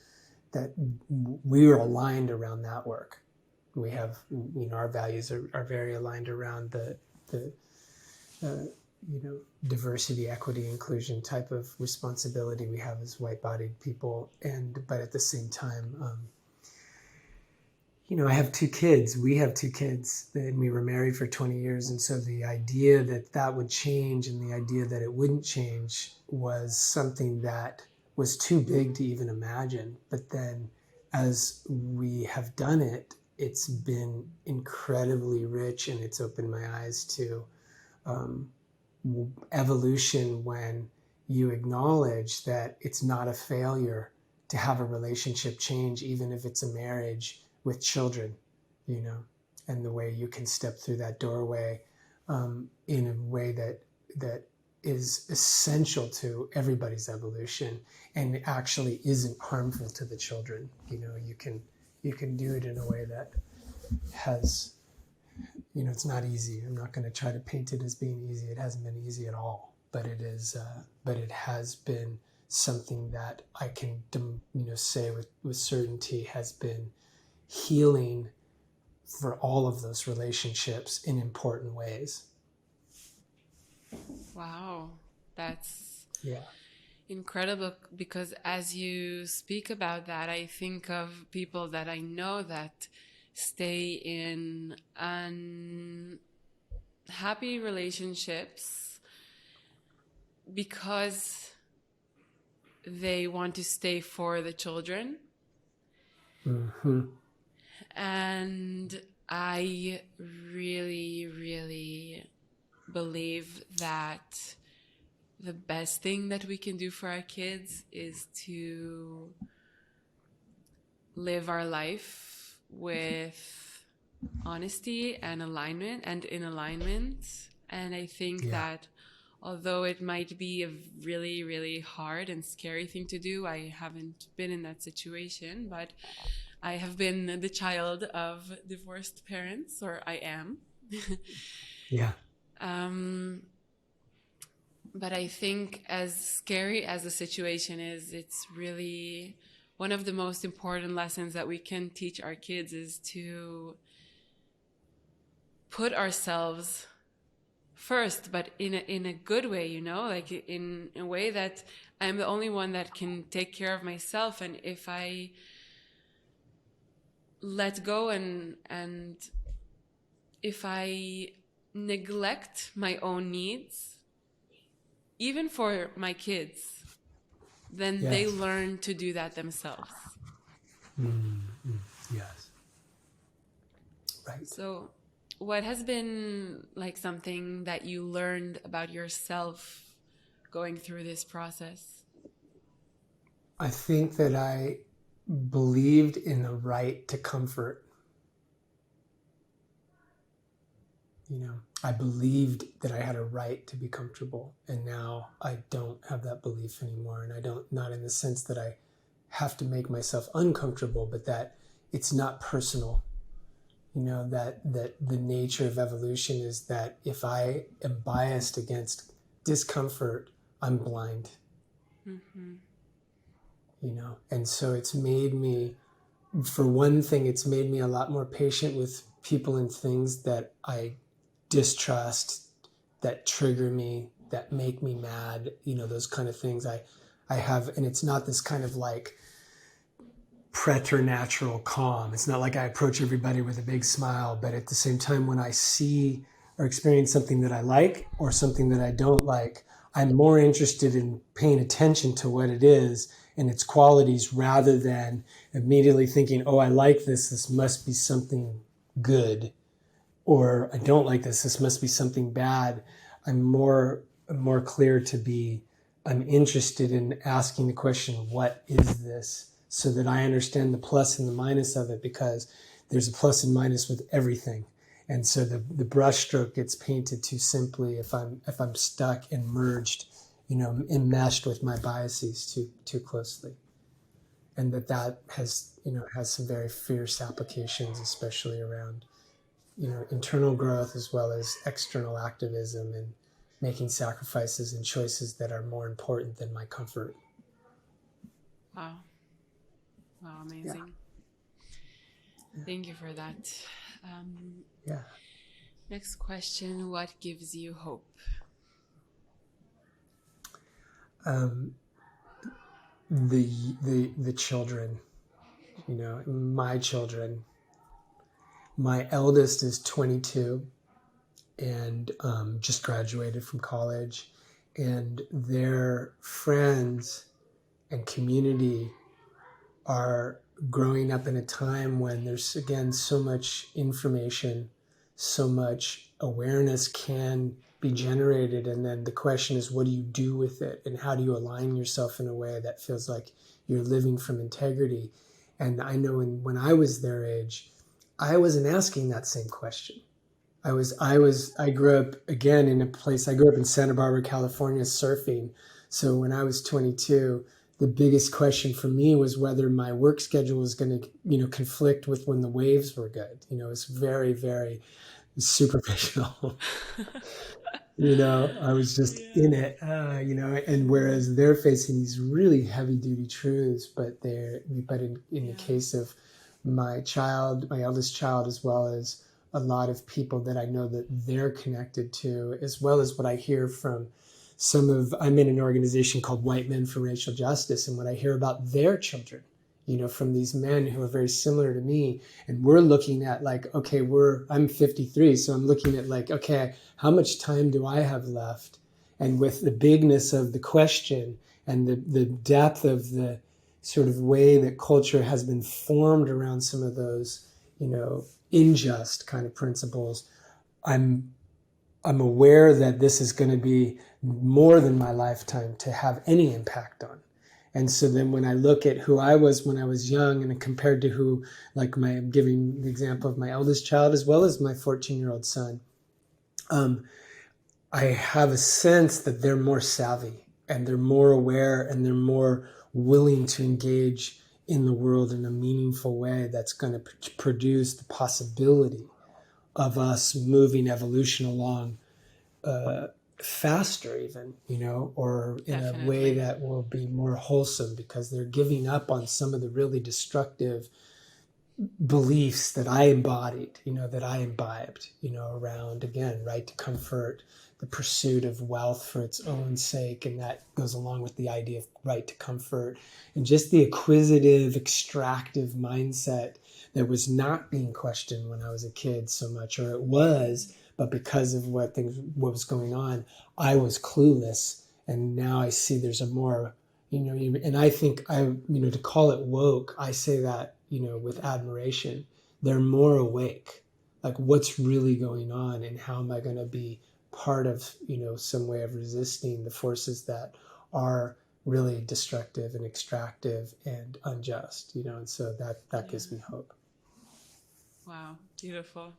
that we were aligned around that work. We have, our values are very aligned around the uh, diversity, equity, inclusion type of responsibility we have as white-bodied people. But at the same time, I have two kids. We have two kids, and we were married for 20 years. And so the idea that that would change and the idea that it wouldn't change was something that was too big to even imagine. But then as we have done it, it's been incredibly rich, and it's opened my eyes to um, evolution when you acknowledge that it's not a failure to have a relationship change, even if it's a marriage with children, you know, and the way you can step through that doorway in a way that is essential to everybody's evolution and actually isn't harmful to the children. You know, you can do it in a way that has, you know, it's not easy. I'm not going to try to paint it as being easy. It hasn't been easy at all, but it is. But it has been something that I can, you know, say with certainty has been healing for all of those relationships in important ways. Wow, that's Yeah. incredible, because as you speak about that, I think of people that I know that stay in unhappy relationships because they want to stay for the children. Mm-hmm. And I really, really believe that the best thing that we can do for our kids is to live our life with honesty and alignment and in alignment. And I think that although it might be a really, really hard and scary thing to do, I haven't been in that situation, but I have been the child of divorced parents, or I am. Yeah. But I think as scary as the situation is, it's really one of the most important lessons that we can teach our kids is to put ourselves first, but in a good way, you know, like in a way that I'm the only one that can take care of myself. And if I let go and if I neglect my own needs, even for my kids, then they learn to do that themselves. Yes. Right. So what has been like something that you learned about yourself going through this process? I think that I believed in the right to comfort. You know, I believed that I had a right to be comfortable, and now I don't have that belief anymore. And I don't, not in the sense that I have to make myself uncomfortable, but that it's not personal. You know, that the nature of evolution is that if I am biased against discomfort, I'm blind. Mm-hmm. You know, and so it's made me, for one thing, it's made me a lot more patient with people and things that I distrust, that trigger me, that make me mad, you know, those kind of things I have. And it's not this kind of like preternatural calm. It's not like I approach everybody with a big smile, but at the same time, when I see or experience something that I like or something that I don't like, I'm more interested in paying attention to what it is and its qualities rather than immediately thinking, oh, I like this must be something good. Or I don't like this must be something bad. I'm more clear to be, I'm interested in asking the question, what is this? So that I understand the plus and the minus of it, because there's a plus and minus with everything. And so the brushstroke gets painted too simply if I'm stuck and merged, you know, enmeshed with my biases too closely. And that has, you know, has some very fierce applications, especially around, you know, internal growth as well as external activism and making sacrifices and choices that are more important than my comfort. Wow, amazing. Thank you for that. Next question, what gives you hope? The children, you know, my children. My eldest is 22 and just graduated from college, and their friends and community are growing up in a time when there's, again, so much information, so much awareness can be generated. And then the question is, what do you do with it? And how do you align yourself in a way that feels like you're living from integrity? And I know when I was their age, I wasn't asking that same question. I grew up again in a place, I grew up in Santa Barbara, California, surfing. So when I was 22, the biggest question for me was whether my work schedule was going to, conflict with when the waves were good. It's very, very superficial. I was just in it, and whereas they're facing these really heavy duty truths, but in the case of my child, my eldest child, as well as a lot of people that I know that they're connected to, as well as what I hear from I'm in an organization called White Men for Racial Justice, and what I hear about their children, from these men who are very similar to me. And we're looking at like, okay, I'm 53. So I'm looking at like, okay, how much time do I have left? And with the bigness of the question and the depth of the sort of way that culture has been formed around some of those, unjust kind of principles, I'm aware that this is going to be more than my lifetime to have any impact on. And so then when I look at who I was when I was young and compared to who, like I'm giving the example of my eldest child as well as my 14-year-old son, I have a sense that they're more savvy and they're more aware and they're more willing to engage in the world in a meaningful way that's going to produce the possibility of us moving evolution along faster even, or in Definitely. a way that will be more wholesome, because they're giving up on some of the really destructive beliefs that I embodied, that I imbibed, around, again, right to comfort, the pursuit of wealth for its own sake. And that goes along with the idea of right to comfort and just the acquisitive, extractive mindset that was not being questioned when I was a kid so much, or it was, but because of what was going on, I was clueless. And now I see there's a more, and I think to call it woke, I say that, with admiration. They're more awake. Like, what's really going on, and how am I going to be part of, some way of resisting the forces that are really destructive and extractive and unjust, and so that gives me hope. Wow, beautiful.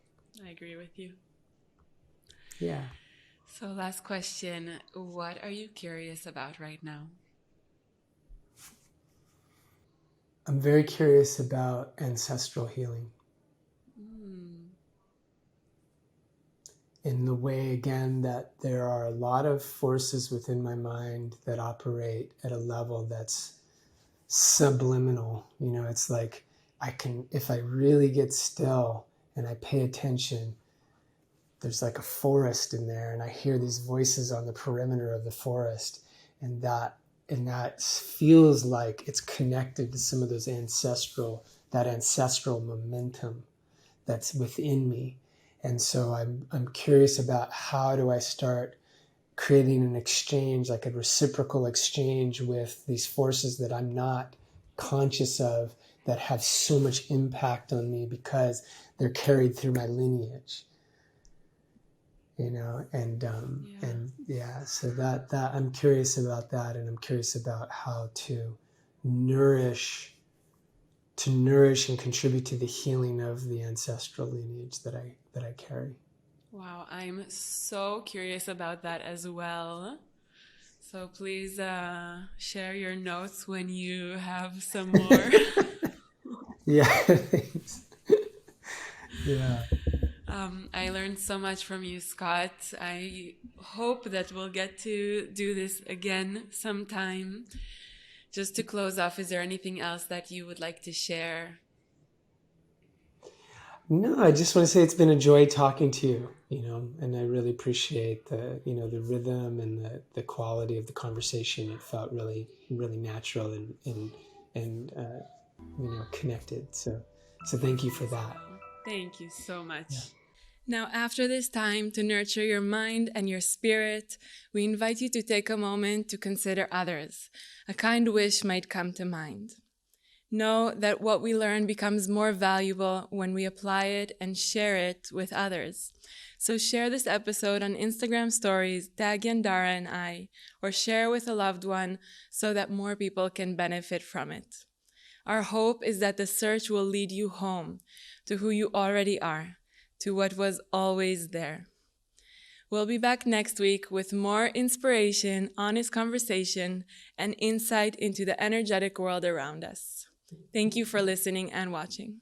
I agree with you. Yeah. So last question, what are you curious about right now? I'm very curious about ancestral healing. In the way, again, that there are a lot of forces within my mind that operate at a level that's subliminal. It's like if I really get still and I pay attention, there's like a forest in there, and I hear these voices on the perimeter of the forest, and that feels like it's connected to some of those ancestral momentum that's within me. And so I'm curious about, how do I start creating an exchange, like a reciprocal exchange with these forces that I'm not conscious of, that have so much impact on me because they're carried through my lineage. So that I'm curious about that, and I'm curious about how to nourish and contribute to the healing of the ancestral lineage that I carry. Wow, I'm so curious about that as well. So please share your notes when you have some more. Yeah, thanks. Yeah. I learned so much from you, Scott. I hope that we'll get to do this again sometime. Just to close off, is there anything else that you would like to share? No, I just want to say it's been a joy talking to you, and I really appreciate the rhythm and the quality of the conversation. It felt really, really natural and connected. So thank you for that. Thank you so much. Yeah. Now, after this time to nurture your mind and your spirit, we invite you to take a moment to consider others. A kind wish might come to mind. Know that what we learn becomes more valuable when we apply it and share it with others. So share this episode on Instagram stories, tag Yandara and I, or share with a loved one so that more people can benefit from it. Our hope is that the search will lead you home to who you already are, to what was always there. We'll be back next week with more inspiration, honest conversation, and insight into the energetic world around us. Thank you for listening and watching.